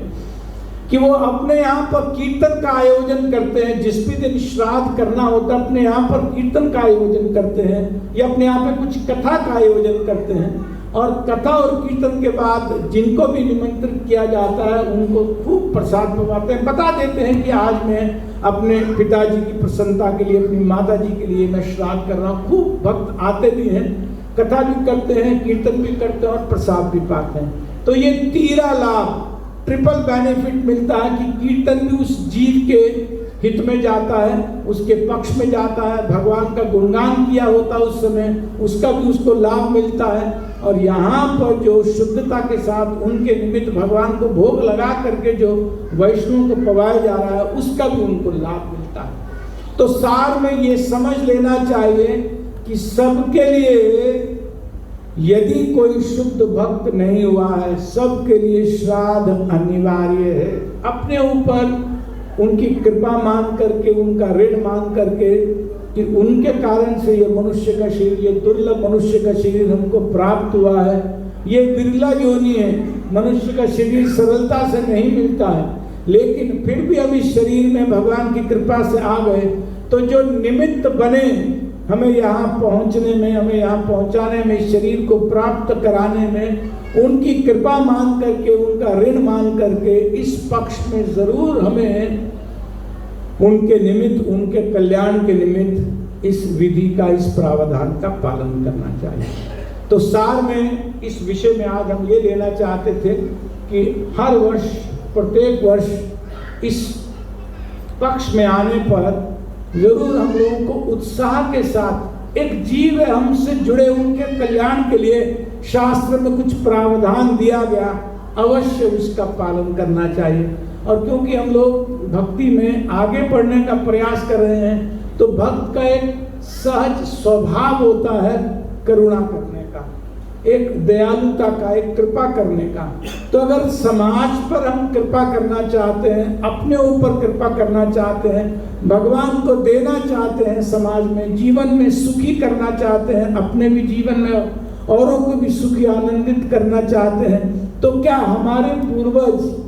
कि वो अपने यहाँ पर कीर्तन का आयोजन करते हैं। जिस भी दिन श्राद्ध करना होता है अपने यहाँ पर कीर्तन का आयोजन करते हैं, या अपने यहाँ पे कुछ कथा का आयोजन करते हैं, और कथा और कीर्तन के बाद जिनको भी निमंत्रित किया जाता है उनको खूब प्रसाद पवाते हैं, बता देते हैं कि आज मैं अपने पिताजी की प्रसन्नता के लिए, अपनी माता जी के लिए मैं श्राद्ध कर रहा हूँ। खूब भक्त आते भी हैं, कथा भी करते हैं, कीर्तन भी करते हैं और प्रसाद भी पाते हैं। तो ये तीरा लाभ, ट्रिपल बेनिफिट मिलता है कि कीर्तन भी उस जीव के हित में जाता है, उसके पक्ष में जाता है, भगवान का गुणगान किया होता है उस समय, उसका भी उसको लाभ मिलता है, और यहाँ पर जो शुद्धता के साथ उनके निमित्त भगवान को भोग लगा करके जो वैष्णव को पवाया जा रहा है उसका भी उनको लाभ मिलता है। तो सार में ये समझ लेना चाहिए कि सबके लिए, यदि कोई शुद्ध भक्त नहीं हुआ है, सबके लिए श्राद्ध अनिवार्य है। अपने ऊपर उनकी कृपा मान करके, उनका ऋण मान करके कि उनके कारण से ये मनुष्य का शरीर, ये दुर्लभ मनुष्य का शरीर हमको प्राप्त हुआ है। ये बिरला योनि है, मनुष्य का शरीर सरलता से नहीं मिलता है, लेकिन फिर भी हम इस शरीर में भगवान की कृपा से आ गए। तो जो निमित्त बने हमें यहाँ पहुँचने में, हमें यहाँ पहुँचाने में, शरीर को प्राप्त कराने में उनकी कृपा मान करके, उनका ऋण मान करके इस पक्ष में जरूर हमें उनके निमित्त, उनके कल्याण के निमित्त इस विधि का, इस प्रावधान का पालन करना चाहिए। तो सार में इस विषय में आज हम ये लेना चाहते थे कि हर वर्ष, प्रत्येक वर्ष इस पक्ष में आने पर जरूर हम लोगों को उत्साह के साथ, एक जीव है हमसे जुड़े, उनके कल्याण के लिए शास्त्र में कुछ प्रावधान दिया गया, अवश्य उसका पालन करना चाहिए। और क्योंकि हम लोग भक्ति में आगे बढ़ने का प्रयास कर रहे हैं, तो भक्त का एक सहज स्वभाव होता है करुणा करने का, एक दयालुता का, एक कृपा करने का। तो अगर समाज पर हम कृपा करना चाहते हैं, अपने ऊपर कृपा करना चाहते हैं, भगवान को देना चाहते हैं, समाज में, जीवन में सुखी करना चाहते हैं, अपने भी जीवन में औरों को भी सुखी आनंदित करना चाहते हैं, तो क्या हमारे पूर्वज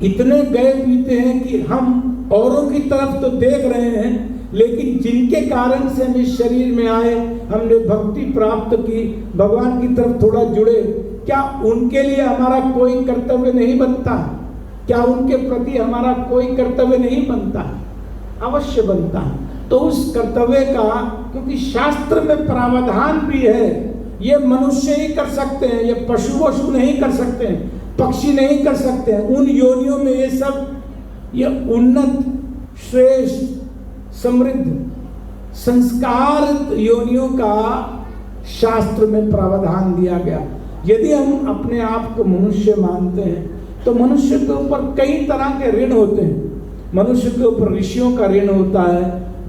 इतने गए बीते हैं कि हम औरों की तरफ तो देख रहे हैं, लेकिन जिनके कारण से हम इस शरीर में आए, हमने भक्ति प्राप्त की, भगवान की तरफ थोड़ा जुड़े, क्या उनके लिए हमारा कोई कर्तव्य नहीं बनता? क्या उनके प्रति हमारा कोई कर्तव्य नहीं बनता? अवश्य बनता है। तो उस कर्तव्य का, क्योंकि शास्त्र में प्रावधान भी है, ये मनुष्य ही कर सकते हैं, ये पशु नहीं कर सकते हैं, पक्षी नहीं कर सकते हैं। उन योनियों में ये सब, ये उन्नत, श्रेष्ठ, समृद्ध, संस्कार योनियों का शास्त्र में प्रावधान दिया गया। यदि हम अपने आप को मनुष्य मानते हैं, तो मनुष्य के ऊपर कई तरह के ऋण होते हैं। मनुष्य के ऊपर ऋषियों का ऋण होता है,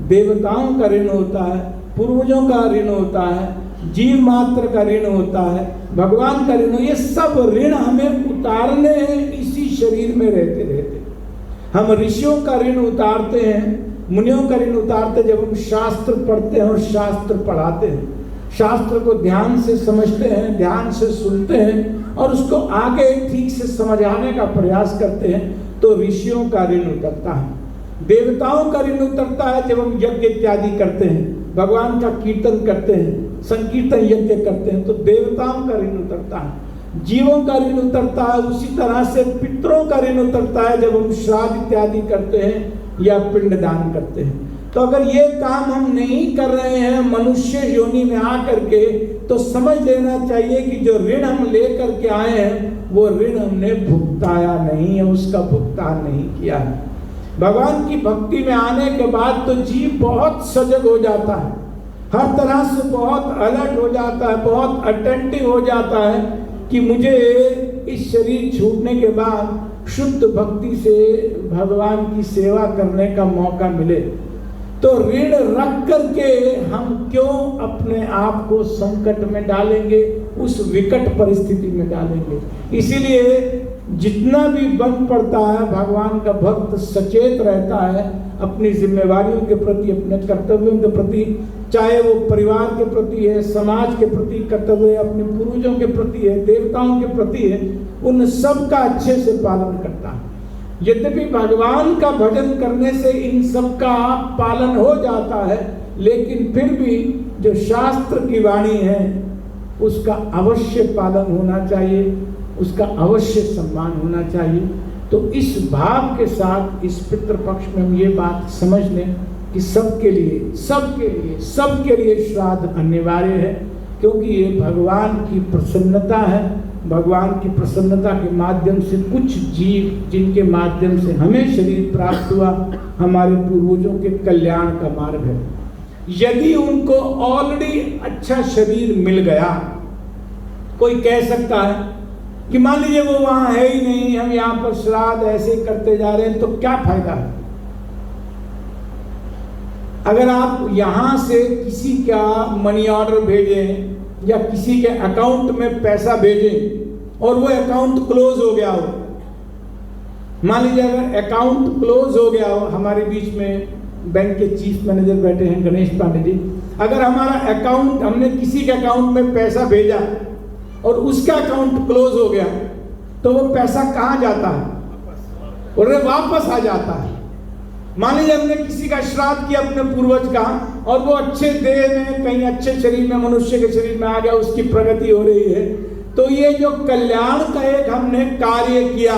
देवताओं का ऋण होता है, पूर्वजों का ऋण होता है, जीव मात्र का ऋण होता है, भगवान का ऋण। ये सब ऋण हमें उतारने हैं इसी शरीर में रहते रहते। हम ऋषियों का ऋण उतारते हैं, मुनियों का ऋण उतारते जब हम शास्त्र पढ़ते हैं और शास्त्र पढ़ाते हैं, शास्त्र को ध्यान से समझते हैं, ध्यान से सुनते हैं और उसको आगे ठीक से समझाने का प्रयास करते हैं, तो ऋषियों का ऋण उतरता है। देवताओं का ऋण उतरता है जब हम यज्ञ इत्यादि करते हैं, भगवान का कीर्तन करते हैं, संकीर्तन यज्ञ करते हैं, तो देवताओं का ऋण उतरता है। जीवों का ऋण उतरता है, उसी तरह से पितरों का ऋण उतरता है जब हम श्राद्ध इत्यादि करते हैं या पिंडदान करते हैं। तो अगर ये काम हम नहीं कर रहे हैं मनुष्य योनि में आकर के, तो समझ लेना चाहिए कि जो ऋण हम लेकर के आए हैं, वो ऋण हमने भुगताया नहीं है, उसका भुगतान नहीं किया है। भगवान की भक्ति में आने के बाद तो जीव बहुत सजग हो जाता है, हर तरह से बहुत अलर्ट हो जाता है, बहुत अटेंटिव हो जाता है कि मुझे इस शरीर छूटने के बाद शुद्ध भक्ति से भगवान की सेवा करने का मौका मिले। तो ऋण रख करके हम क्यों अपने आप को संकट में डालेंगे, उस विकट परिस्थिति में डालेंगे। इसीलिए जितना भी बन पड़ता है, भगवान का भक्त सचेत रहता है अपनी जिम्मेवारियों के प्रति, अपने कर्तव्यों के प्रति, चाहे वो परिवार के प्रति है, समाज के प्रति कर्तव्य, अपने पूर्वजों के प्रति है, देवताओं के प्रति है, उन सब का अच्छे से पालन करता है। यद्यपि भगवान का भजन करने से इन सब का पालन हो जाता है, लेकिन फिर भी जो शास्त्र की वाणी है उसका अवश्य पालन होना चाहिए, उसका अवश्य सम्मान होना चाहिए। तो इस भाव के साथ इस पितृपक्ष में हम ये बात समझ लें कि सबके लिए श्राद्ध अनिवार्य है, क्योंकि ये भगवान की प्रसन्नता है। भगवान की प्रसन्नता के माध्यम से कुछ जीव, जिनके माध्यम से हमें शरीर प्राप्त हुआ, हमारे पूर्वजों के कल्याण का मार्ग है। यदि उनको ऑलरेडी अच्छा शरीर मिल गया, कोई कह सकता है कि मान लीजिए वो वहां है ही नहीं, हम यहाँ पर श्राद्ध ऐसे ही करते जा रहे हैं, तो क्या फायदा है? अगर आप यहाँ से किसी का मनी ऑर्डर भेजें या किसी के अकाउंट में पैसा भेजें और वो अकाउंट क्लोज हो गया हो, मान लीजिए अगर अकाउंट क्लोज हो गया हो, हमारे बीच में बैंक के चीफ मैनेजर बैठे हैं गणेश पांडे जी, अगर हमारा अकाउंट, हमने किसी के अकाउंट में पैसा भेजा और उसका अकाउंट क्लोज हो गया, तो वो पैसा कहाँ जाता है? और वापस आ जाता है। मान लीजिए हमने किसी का श्राद्ध किया अपने पूर्वज का, और वो अच्छे देह में, कहीं अच्छे शरीर में, मनुष्य के शरीर में आ गया, उसकी प्रगति हो रही है, तो ये जो कल्याण का एक हमने कार्य किया,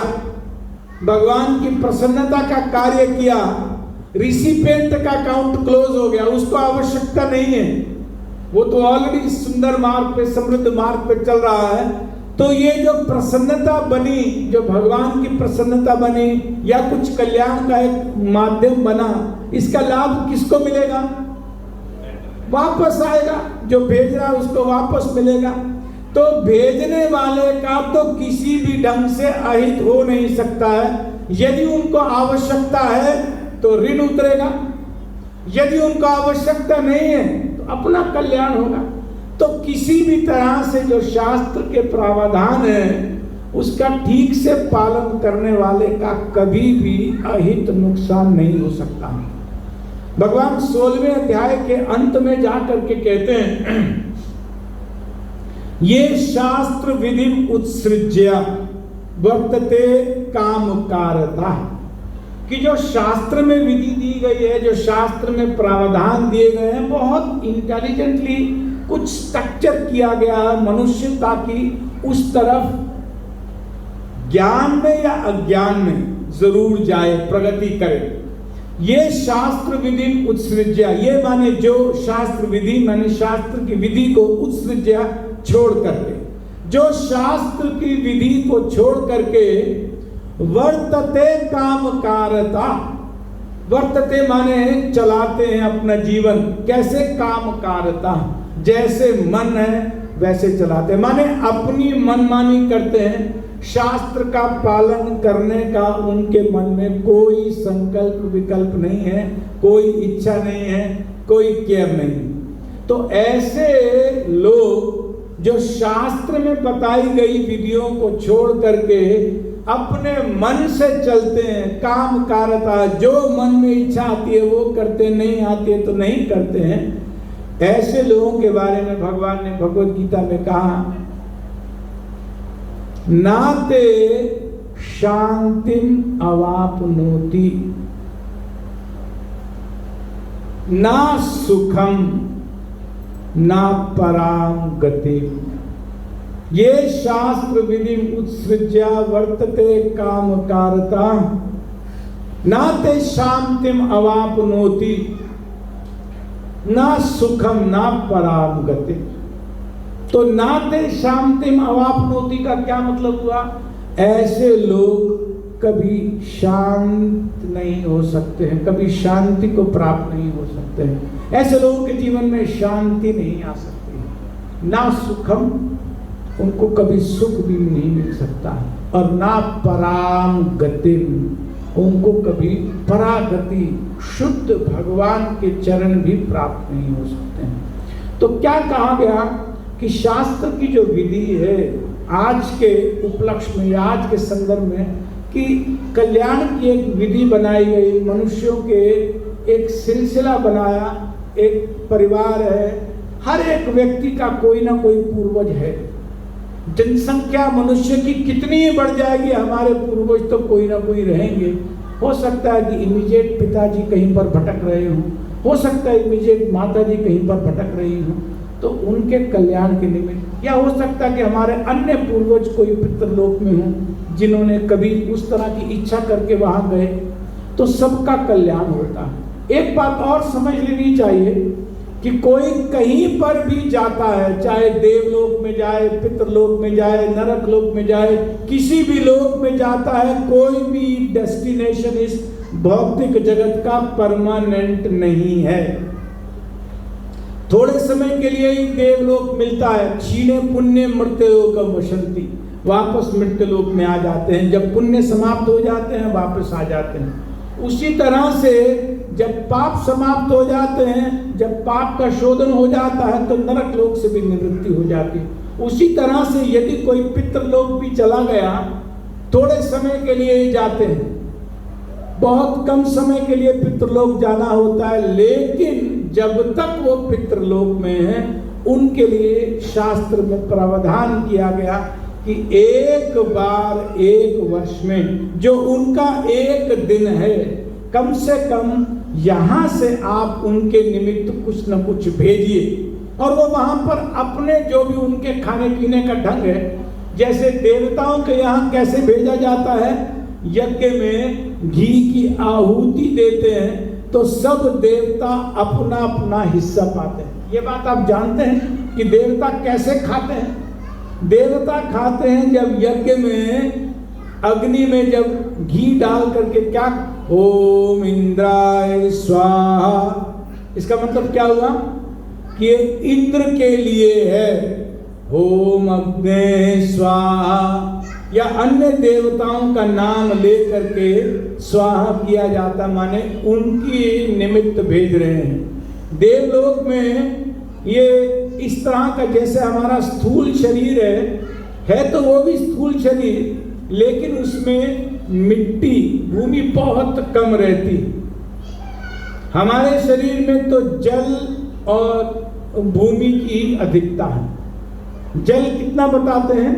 भगवान की प्रसन्नता का कार्य किया, रिसिपिएंट का अकाउंट क्लोज हो गया, उसको आवश्यकता नहीं है, वो तो ऑलरेडी सुंदर मार्ग पे, समृद्ध मार्ग पे चल रहा है। तो ये जो प्रसन्नता बनी, जो भगवान की प्रसन्नता बनी, या कुछ कल्याण का एक माध्यम बना, इसका लाभ किसको मिलेगा? वापस आएगा, जो भेज रहा है उसको वापस मिलेगा। तो भेजने वाले का तो किसी भी ढंग से अहित हो नहीं सकता है। यदि उनको आवश्यकता है तो ऋण उतरेगा, यदि उनको आवश्यकता नहीं है तो अपना कल्याण होगा। तो किसी भी तरह से जो शास्त्र के प्रावधान है उसका ठीक से पालन करने वाले का कभी भी अहित नुकसान नहीं हो सकता। भगवान 16वें अध्याय के अंत में जाकर के कहते हैं, ये शास्त्र विधि उत्सृज्य वर्तते कामकारता, कि जो शास्त्र में विधि दी गई है, जो शास्त्र में प्रावधान दिए गए हैं, बहुत इंटेलिजेंटली कुछ स्ट्रक्चर किया गया है मनुष्य, ताकि उस तरफ ज्ञान में या अज्ञान में जरूर जाए, प्रगति करे। ये शास्त्र विधि उत्सृज्य, ये माने जो शास्त्र विधि माने शास्त्र की विधि को उत्सृज्य छोड़ करके, जो शास्त्र की विधि को छोड़ करके वर्तते कामकारता, वर्तते माने चलाते हैं अपना जीवन। कैसे? कामकारता, जैसे मन है वैसे चलाते हैं, माने अपनी मनमानी करते हैं। शास्त्र का पालन करने का उनके मन में कोई संकल्प विकल्प नहीं है, कोई इच्छा नहीं है, कोई केयर नहीं। तो ऐसे लोग जो शास्त्र में बताई गई विधियों को छोड़ करके अपने मन से चलते हैं, काम कारता, जो मन में इच्छा आती है वो करते, नहीं आती है तो नहीं करते हैं, ऐसे लोगों के बारे में भगवान ने भगवद गीता में कहा, नाते शांतिम अवापनोति ना सुखम ना पराम गति। ये शास्त्र विधि उत्सृज्य वर्तते कामकारता नाते शांतिम अवापनोति ना सुखम ना पराम गति। तो नाते शांतिम अवापनोति का क्या मतलब हुआ? ऐसे लोग कभी शांत नहीं हो सकते हैं, कभी शांति को प्राप्त नहीं हो सकते हैं। ऐसे लोगों के जीवन में शांति नहीं आ सकती है, ना सुखम, उनको कभी सुख भी नहीं मिल सकता, और ना पराम गति, उनको कभी परागति, शुद्ध भगवान के चरण भी प्राप्त नहीं हो सकते हैं। तो क्या कहा गया कि शास्त्र की जो विधि है आज के उपलक्ष्य में या आज के संदर्भ में, कि कल्याण की एक विधि बनाई गई, मनुष्यों के एक सिलसिला बनाया, एक परिवार है, हर एक व्यक्ति का कोई ना कोई पूर्वज है। जनसंख्या मनुष्य की कितनी बढ़ जाएगी, हमारे पूर्वज तो कोई ना कोई रहेंगे। हो सकता है कि इमीडिएट पिताजी कहीं पर भटक रहे हों, हो सकता है इमीडिएट माताजी कहीं पर भटक रही हों, तो उनके कल्याण के निमित्त, या हो सकता है कि हमारे अन्य पूर्वज कोई पितृलोक में हों जिन्होंने कभी उस तरह की इच्छा करके वहां गए, तो सबका कल्याण होता है। एक बात और समझ लेनी चाहिए कि कोई कहीं पर भी जाता है, चाहे देवलोक में जाए, पितृलोक में जाए, नरक लोक में जाए, किसी भी लोक में जाता है, कोई भी डेस्टिनेशन इस भौतिक जगत का परमानेंट नहीं है। थोड़े समय के लिए ही देवलोक मिलता है, क्षीणे पुण्य मृत्युलोकम वसंति, वापस मृत्युलोक में आ जाते हैं। जब पुण्य समाप्त हो जाते हैं वापस आ जाते हैं। उसी तरह से जब पाप समाप्त हो जाते हैं, जब पाप का शोधन हो जाता है, तो नरक लोक से भी निवृत्ति हो जाती है। उसी तरह से यदि कोई पितृलोक भी चला गया, थोड़े समय के लिए ही जाते हैं, बहुत कम समय के लिए पितृलोक जाना होता है, लेकिन जब तक वो पितृलोक में है उनके लिए शास्त्र में प्रावधान किया गया कि एक बार एक वर्ष में जो उनका एक दिन है, कम से कम यहाँ से आप उनके निमित्त कुछ न कुछ भेजिए। और वो वहाँ पर अपने जो भी उनके खाने पीने का ढंग है, जैसे देवताओं के यहाँ कैसे भेजा जाता है, यज्ञ में घी की आहुति देते हैं तो सब देवता अपना अपना हिस्सा पाते हैं। ये बात आप जानते हैं कि देवता कैसे खाते हैं? देवता खाते हैं जब यज्ञ में अग्नि में जब घी डाल करके, क्या, ओम इंद्राय स्वाहा, इसका मतलब क्या हुआ कि ये इंद्र के लिए है। ओम अग्ने स्वाहा, या अन्य देवताओं का नाम लेकर के स्वाहा किया जाता, माने उनकी निमित्त भेज रहे हैं। देवलोक में ये इस तरह का, जैसे हमारा स्थूल शरीर है तो वो भी स्थूल शरीर, लेकिन उसमें मिट्टी, भूमि बहुत कम रहती। हमारे शरीर में तो जल और भूमि की अधिकता है। जल कितना बताते हैं?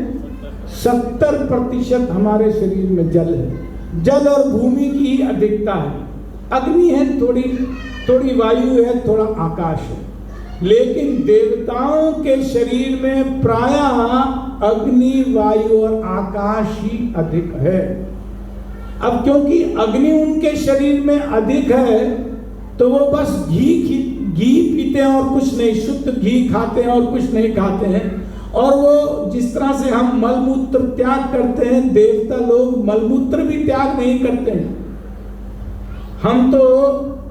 70% हमारे शरीर में जल है। जल और भूमि की अधिकता है। अग्नि है, थोड़ी वायु है, थोड़ा आकाश है। लेकिन देवताओं के शरीर में प्रायः अग्नि, वायु और आकाश ही अधिक है। अब क्योंकि अग्नि उनके शरीर में अधिक है तो वो बस घी पीते हैं और कुछ नहीं, शुद्ध घी खाते हैं और कुछ नहीं खाते हैं। और वो जिस तरह से हम मलमूत्र त्याग करते हैं, देवता लोग मलमूत्र भी त्याग नहीं करते हैं। हम तो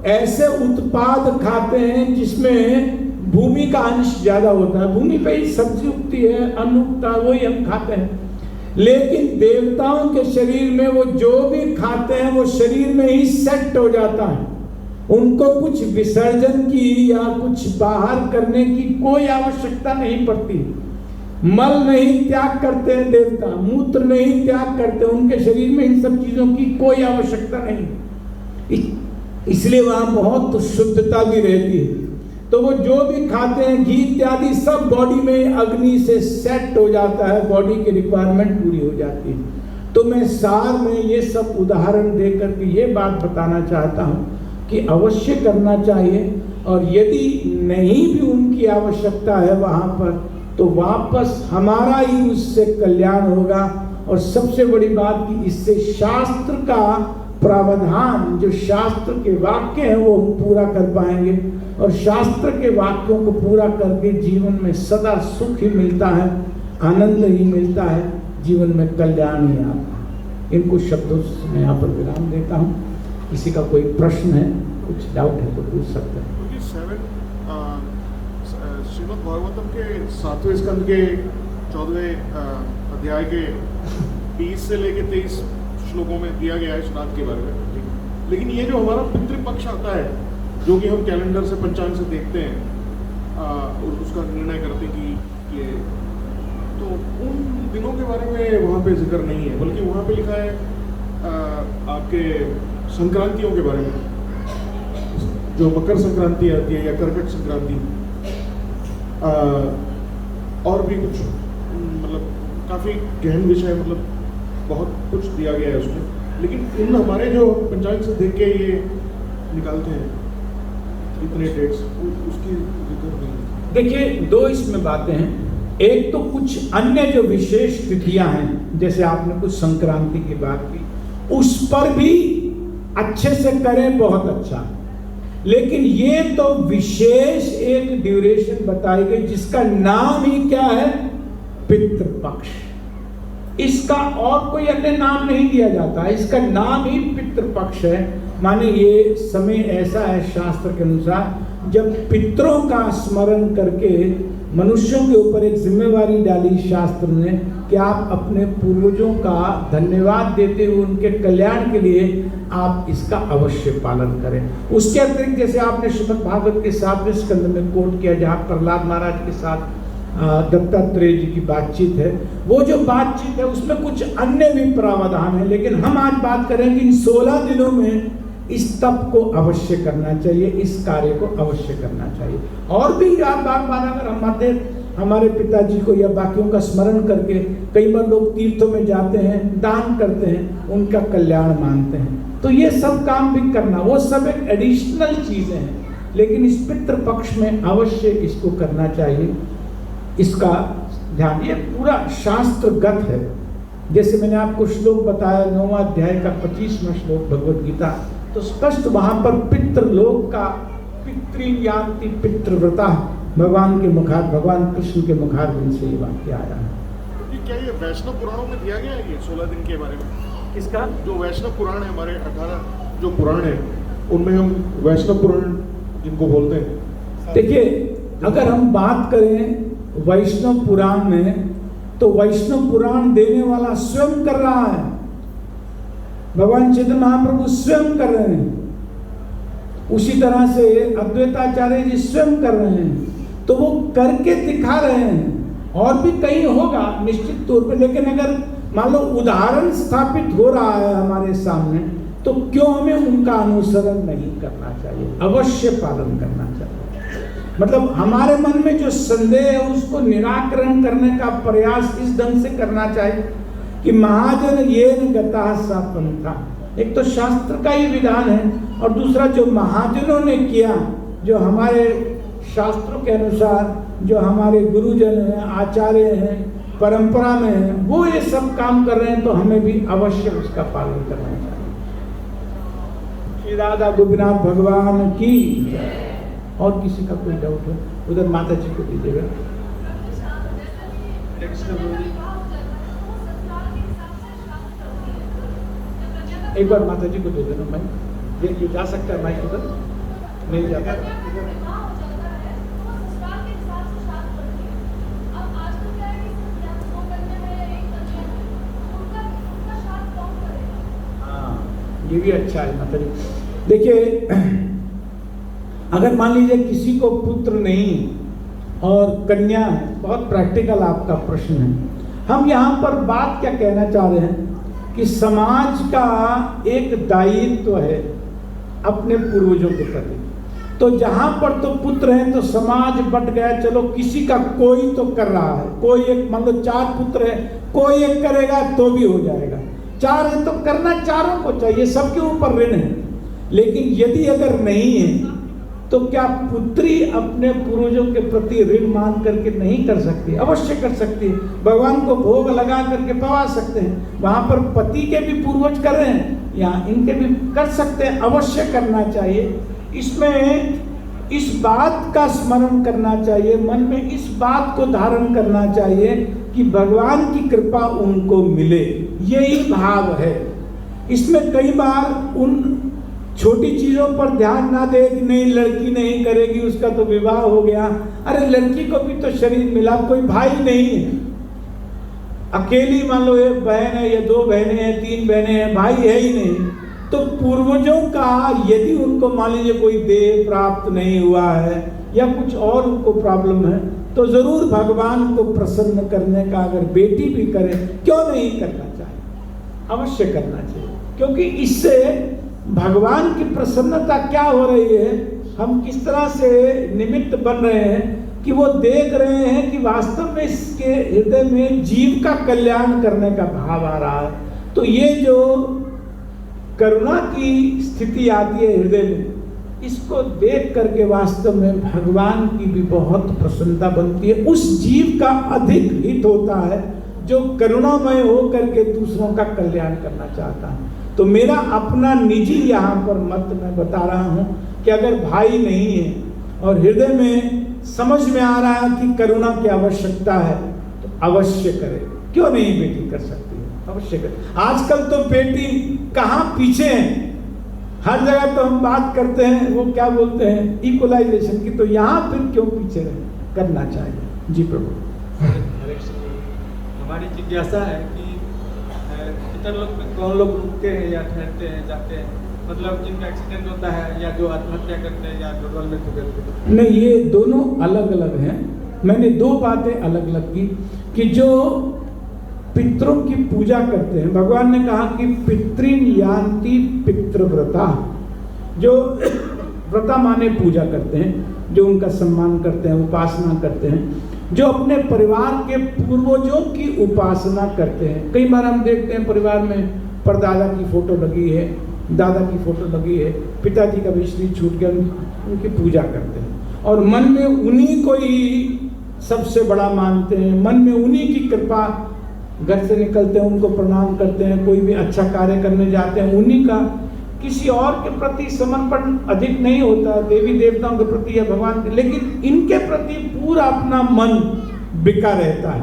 ऐसे उत्पाद खाते हैं जिसमें भूमि का अंश ज्यादा होता है। भूमि पे ही सब्जी उगती है, अन्न उगता है, वही हम खाते हैं। लेकिन देवताओं के शरीर में वो जो भी खाते हैं वो शरीर में ही सेट हो जाता है। उनको कुछ विसर्जन की या कुछ बाहर करने की कोई आवश्यकता नहीं पड़ती। मल नहीं त्याग करते हैं देवता, मूत्र नहीं त्याग करते, उनके शरीर में इन सब चीजों की कोई आवश्यकता नहीं। इसलिए वहां बहुत शुद्धता भी रहती है। तो वो जो भी खाते हैं, घी इत्यादि, सब बॉडी में अग्नि से सेट हो जाता है, बॉडी की रिक्वायरमेंट पूरी हो जाती है। तो मैं सार में ये सब उदाहरण देकर के ये बात बताना चाहता हूँ कि अवश्य करना चाहिए। और यदि नहीं भी उनकी आवश्यकता है वहाँ पर, तो वापस हमारा ही उससे कल्याण होगा। और सबसे बड़ी बात कि इससे शास्त्र का प्रावधान, जो शास्त्र के वाक्य हैं वो पूरा कर पाएंगे। और शास्त्र के वाक्यों को पूरा करके जीवन में सदा सुख ही मिलता है, आनंद ही मिलता है, जीवन में कल्याण ही आता है। इनको शब्दों से मैं यहाँ पर विराम देता हूँ। किसी का कोई प्रश्न है, कुछ डाउट है तो पूछ सकते हैं। श्रीमद् भागवतम के 7वें स्कंद के 14वें अध्याय के 20 से लेकर 23 श्लोकों में दिया गया है श्राद्ध के बारे में। लेकिन ये जो हमारा पितृपक्ष आता है, जो कि हम कैलेंडर से, पंचांग से देखते हैं और उसका निर्णय करते हैं कि ये, तो उन दिनों के बारे में वहाँ पे जिक्र नहीं है, बल्कि वहाँ पे लिखा है आपके संक्रांतियों के बारे में, जो मकर संक्रांति आती है या कर्कट संक्रांति, और भी कुछ, मतलब काफ़ी गहन विषय, मतलब बहुत कुछ दिया गया है उसमें। लेकिन इन हमारे जो पंचांग से देख के ये निकालते हैं इतने डेट्स, उसकी जिक्र नहीं। देखिए, दो इसमें बातें हैं। एक तो कुछ अन्य जो विशेष तिथियां हैं, जैसे आपने कुछ संक्रांति की बात की, उस पर भी अच्छे से करें, बहुत अच्छा। लेकिन ये तो विशेष एक ड्यूरेशन बताई गई जिसका नाम ही क्या है? पितृपक्ष। इसका और कोई अन्य नाम नहीं दिया जाता, इसका नाम ही पितृपक्ष है। माने ये समय ऐसा है शास्त्र के अनुसार जब पितरों का स्मरण करके मनुष्यों के ऊपर एक जिम्मेवारी डाली शास्त्र ने कि आप अपने पूर्वजों का धन्यवाद देते हुए उनके कल्याण के लिए आप इसका अवश्य पालन करें। उसके अतिरिक्त जैसे आपने श्रीमद् भागवत के 7वें स्कंद में कोट किया, जहाँ प्रहलाद महाराज के साथ दत्तात्रेय जी की बातचीत है, वो जो बातचीत है उसमें कुछ अन्य भी प्रावधान है। लेकिन हम आज बात करेंगे इन 16 दिनों में इस तप को अवश्य करना चाहिए, इस कार्य को अवश्य करना चाहिए। और भी बार बार अगर हम मध्य हमारे पिताजी को या बाकियों का स्मरण करके कई बार लोग तीर्थों में जाते हैं, दान करते हैं, उनका कल्याण मानते हैं। तो ये सब काम भी करना, वो सब एक एडिशनल चीजें हैं, लेकिन इस पितृ पक्ष में अवश्य इसको करना चाहिए। इसका ध्यान, ये पूरा शास्त्रगत है। जैसे मैंने आपको श्लोक बताया 9वां अध्याय का 25वां श्लोक भगवद गीता, तो स्पष्ट वहां पर पितृलोक का पितृयान्ति पितृव्रता भगवान के मुखार, भगवान कृष्ण के मुखार से ये वाक्य आया है। क्या ये वैष्णव पुराणों में दिया गया है ये 16 दिन के बारे में? किसका? जो वैष्णव पुराण है, हमारे 18 जो पुराण है उनमें हम वैष्णव पुराण जिनको बोलते हैं। देखिए, अगर हम बात करें वैष्णव पुराण में, तो वैष्णव पुराण देने वाला स्वयं कर रहा है, भगवान चैतन्य महाप्रभु स्वयं कर रहे हैं, उसी तरह से अद्वैताचार्य जी स्वयं कर रहे हैं। तो वो करके दिखा रहे हैं, और भी कहीं होगा निश्चित तौर पे, लेकिन अगर मान लो उदाहरण स्थापित हो रहा है हमारे सामने, तो क्यों हमें उनका अनुसरण नहीं करना चाहिए, अवश्य पालन करना चाहिए। मतलब हमारे मन में जो संदेह है उसको निराकरण करने का प्रयास इस ढंग से करना चाहिए कि महाजन ये गता सा पंथा। एक तो शास्त्र का ही विधान है, और दूसरा जो महाजनों ने किया, जो हमारे शास्त्रों के अनुसार जो हमारे गुरुजन हैं, आचार्य हैं, परंपरा में हैं, वो ये सब काम कर रहे हैं, तो हमें भी अवश्य उसका पालन करना चाहिए। श्री राधा गोपीनाथ भगवान की। और किसी का कोई डाउट हो उधर माता जी को दीजिएगा। एक बार माता जी को दे देना माइक। ये जा सकता है माइक उधर? नहीं जाता। ये भी अच्छा है माता जी। देखिए, अगर मान लीजिए किसी को पुत्र नहीं और कन्या है, बहुत प्रैक्टिकल आपका प्रश्न है। हम यहाँ पर बात क्या कहना चाह रहे हैं कि समाज का एक दायित्व है अपने पूर्वजों के प्रति। तो जहाँ पर तो पुत्र हैं तो समाज बट गया, चलो किसी का कोई तो कर रहा है, कोई एक, मान लो 4 पुत्र है, कोई एक करेगा तो भी हो जाएगा, 4 है तो करना चारों को चाहिए, सबके ऊपर ऋण है। लेकिन यदि अगर नहीं है तो क्या पुत्री अपने पूर्वजों के प्रति ऋण मान करके नहीं कर सकती? अवश्य कर सकती है। भगवान को भोग लगा करके पवा सकते हैं। वहां पर पति के भी पूर्वज कर रहे हैं, यहाँ इनके भी कर सकते हैं, अवश्य करना चाहिए। इसमें इस बात का स्मरण करना चाहिए, मन में इस बात को धारण करना चाहिए कि भगवान की कृपा उनको मिले, यही भाव है। इसमें कई बार उन छोटी चीजों पर ध्यान ना दे कि नहीं लड़की नहीं करेगी, उसका तो विवाह हो गया। अरे लड़की को भी तो शरीर मिला, कोई भाई नहीं है, अकेली मान लो एक बहन है या 2 बहनें हैं, 3 बहनें हैं, भाई है ही नहीं। तो पूर्वजों का यदि उनको मान लीजिए कोई देह प्राप्त नहीं हुआ है या कुछ और उनको प्रॉब्लम है, तो जरूर भगवान को प्रसन्न करने का अगर बेटी भी करे, क्यों नहीं करना चाहिए? अवश्य करना चाहिए, क्योंकि इससे भगवान की प्रसन्नता क्या हो रही है, हम किस तरह से निमित्त बन रहे हैं कि वो देख रहे हैं कि वास्तव में इसके हृदय में जीव का कल्याण करने का भाव आ रहा है। तो ये जो करुणा की स्थिति आती है हृदय में, इसको देख करके वास्तव में भगवान की भी बहुत प्रसन्नता बनती है। उस जीव का अधिक हित होता है जो करुणामय हो करके दूसरों का कल्याण करना चाहता है। तो मेरा अपना निजी यहाँ पर मत मैं बता रहा हूँ कि अगर भाई नहीं है और हृदय में समझ में आ रहा है कि करुणा की आवश्यकता है, तो अवश्य करे। क्यों नहीं बेटी कर सकती है? अवश्य करे। आजकल तो बेटी कहाँ पीछे है, हर जगह तो हम बात करते हैं, वो क्या बोलते हैं, इक्वलाइजेशन की, तो यहाँ फिर क्यों पीछे रहे? करना चाहिए। जी प्रभु। हमारी जिज्ञासा है कि कितने लोग में कौन लोग रुकते हैं या ठहरते हैं, जाते हैं, मतलब जिनका एक्सीडेंट होता है या जो आत्महत्या करते हैं या डोल में करते हैं? नहीं, ये दोनों अलग अलग हैं। मैंने 2 बातें अलग अलग की कि जो पितरों की पूजा करते हैं, भगवान ने कहा कि पितृन यान्ति पितृव्रता, जो व्रता माने पूजा करते हैं, जो उनका सम्मान करते हैं, उपासना करते हैं, जो अपने परिवार के पूर्वजों की उपासना करते हैं। कई बार हम देखते हैं परिवार में परदादा की फोटो लगी है, दादा की फोटो लगी है, पिताजी का भी शरीर छूट गया, उनकी पूजा करते हैं और मन में उन्हीं को ही सबसे बड़ा मानते हैं, मन में उन्हीं की कृपा, घर से निकलते हैं उनको प्रणाम करते हैं, कोई भी अच्छा कार्य करने जाते हैं उन्हीं का, किसी और के प्रति समर्पण अधिक नहीं होता, देवी देवताओं के प्रति या भगवान के, लेकिन इनके प्रति पूरा अपना मन बिका रहता है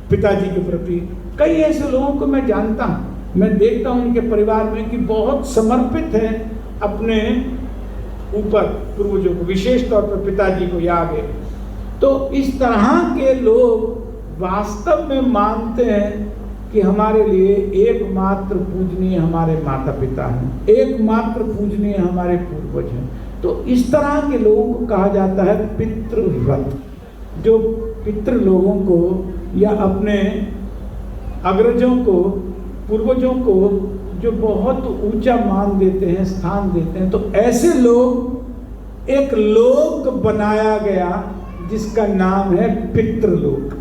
पिताजी के प्रति। कई ऐसे लोगों को मैं जानता हूँ, मैं देखता हूँ उनके परिवार में कि बहुत समर्पित है अपने ऊपर पूर्वजों को, विशेष तौर पर पिताजी को या आगे। तो इस तरह के लोग वास्तव में मानते हैं कि हमारे लिए एकमात्र पूजनीय हमारे माता पिता हैं, एकमात्र पूजनीय हमारे पूर्वज हैं। तो इस तरह के लोगों को कहा जाता है पितृव्रत, जो पितृ लोगों को या अपने अग्रजों को, पूर्वजों को जो बहुत ऊंचा मान देते हैं, स्थान देते हैं। तो ऐसे लोग, एक लोक बनाया गया जिसका नाम है पितृलोक।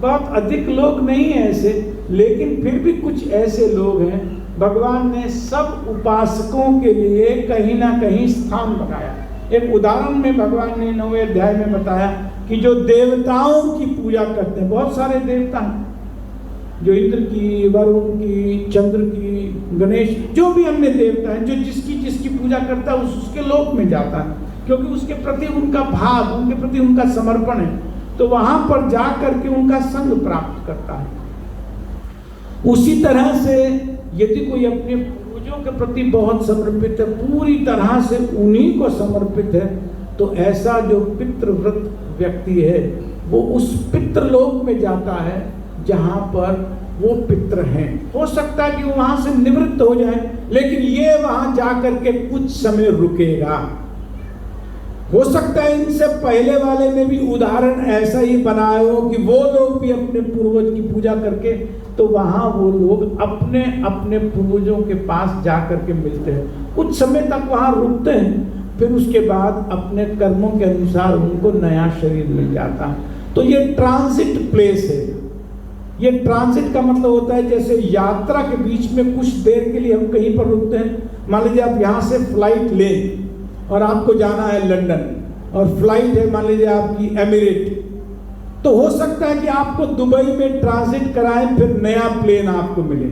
बहुत अधिक लोग नहीं है ऐसे, लेकिन फिर भी कुछ ऐसे लोग हैं भगवान ने सब उपासकों के लिए कहीं ना कहीं स्थान बनाया। एक उदाहरण में भगवान ने 9वें अध्याय में बताया कि जो देवताओं की पूजा करते हैं, बहुत सारे देवता हैं, जो इंद्र की, वरुण की, चंद्र की, गणेश, जो भी अन्य देवता हैं, जो जिसकी पूजा करता है उसके लोक में जाता है, क्योंकि उसके प्रति उनका भाव, उनके प्रति उनका समर्पण है। तो वहां पर जा करके उनका संग प्राप्त करता है। उसी तरह से यदि कोई अपने पूर्वजों के प्रति बहुत समर्पित है, पूरी तरह से उन्हीं को समर्पित है, तो ऐसा जो पितृव्रत व्यक्ति है वो उस पितृलोक में जाता है जहां पर वो पितृ हैं। हो सकता है कि वो वहां से निवृत्त हो जाए, लेकिन ये वहां जाकर के कुछ समय रुकेगा। हो सकता है इनसे पहले वाले में भी उदाहरण ऐसा ही बनाया हो कि वो लोग भी अपने पूर्वज की पूजा करके, तो वहां वो लोग अपने अपने पूर्वजों के पास जा करके मिलते हैं, कुछ समय तक वहां रुकते हैं, फिर उसके बाद अपने कर्मों के अनुसार उनको नया शरीर मिल जाता है। तो ये ट्रांजिट प्लेस है। ये ट्रांजिट का मतलब होता है जैसे यात्रा के बीच में कुछ देर के लिए हम कहीं पर रुकते हैं। मान लीजिए आप यहाँ से फ्लाइट लें और आपको जाना है लंदन, और फ्लाइट है मान लीजिए आपकी एमिरेट, तो हो सकता है कि आपको दुबई में ट्रांजिट कराएं, फिर नया प्लेन आपको मिले।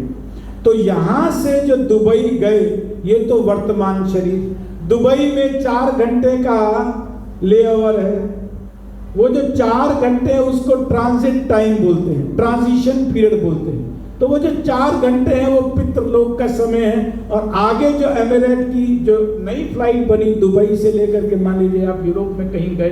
तो यहाँ से जो दुबई गए, ये तो वर्तमान शरीर, दुबई में 4 घंटे का लेओवर है, वो जो 4 घंटे है उसको ट्रांजिट टाइम बोलते हैं, ट्रांजिशन पीरियड बोलते हैं। तो वो जो 4 घंटे हैं वो पितृलोक का समय है, और आगे जो एमिरेट की जो नई फ्लाइट बनी दुबई से लेकर के, मान लीजिए आप यूरोप में कहीं गए,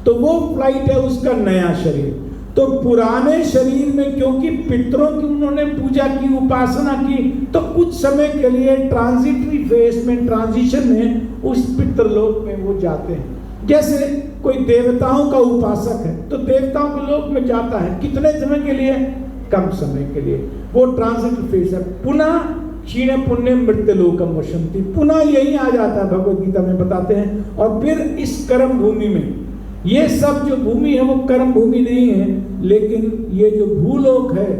तो वो फ्लाइट है उसका नया शरीर। तो पुराने शरीर में क्योंकि पितरों की उन्होंने पूजा की, उपासना की, तो कुछ समय के लिए ट्रांजिटरी फेज में, ट्रांजिशन में उस पितृलोक में वो जाते हैं। जैसे कोई देवताओं का उपासक है तो देवताओं के लोक में जाता है, कितने समय के लिए? कम समय के लिए, वो ट्रांजिट फेज है। पुनः क्षीणे पुण्य मृत्युलोकम वशन्ति, पुनः यही आ जाता है, भगवद गीता में बताते हैं। और फिर इस कर्म भूमि में, ये सब जो भूमि है वो कर्म भूमि नहीं है, लेकिन ये जो भूलोक है,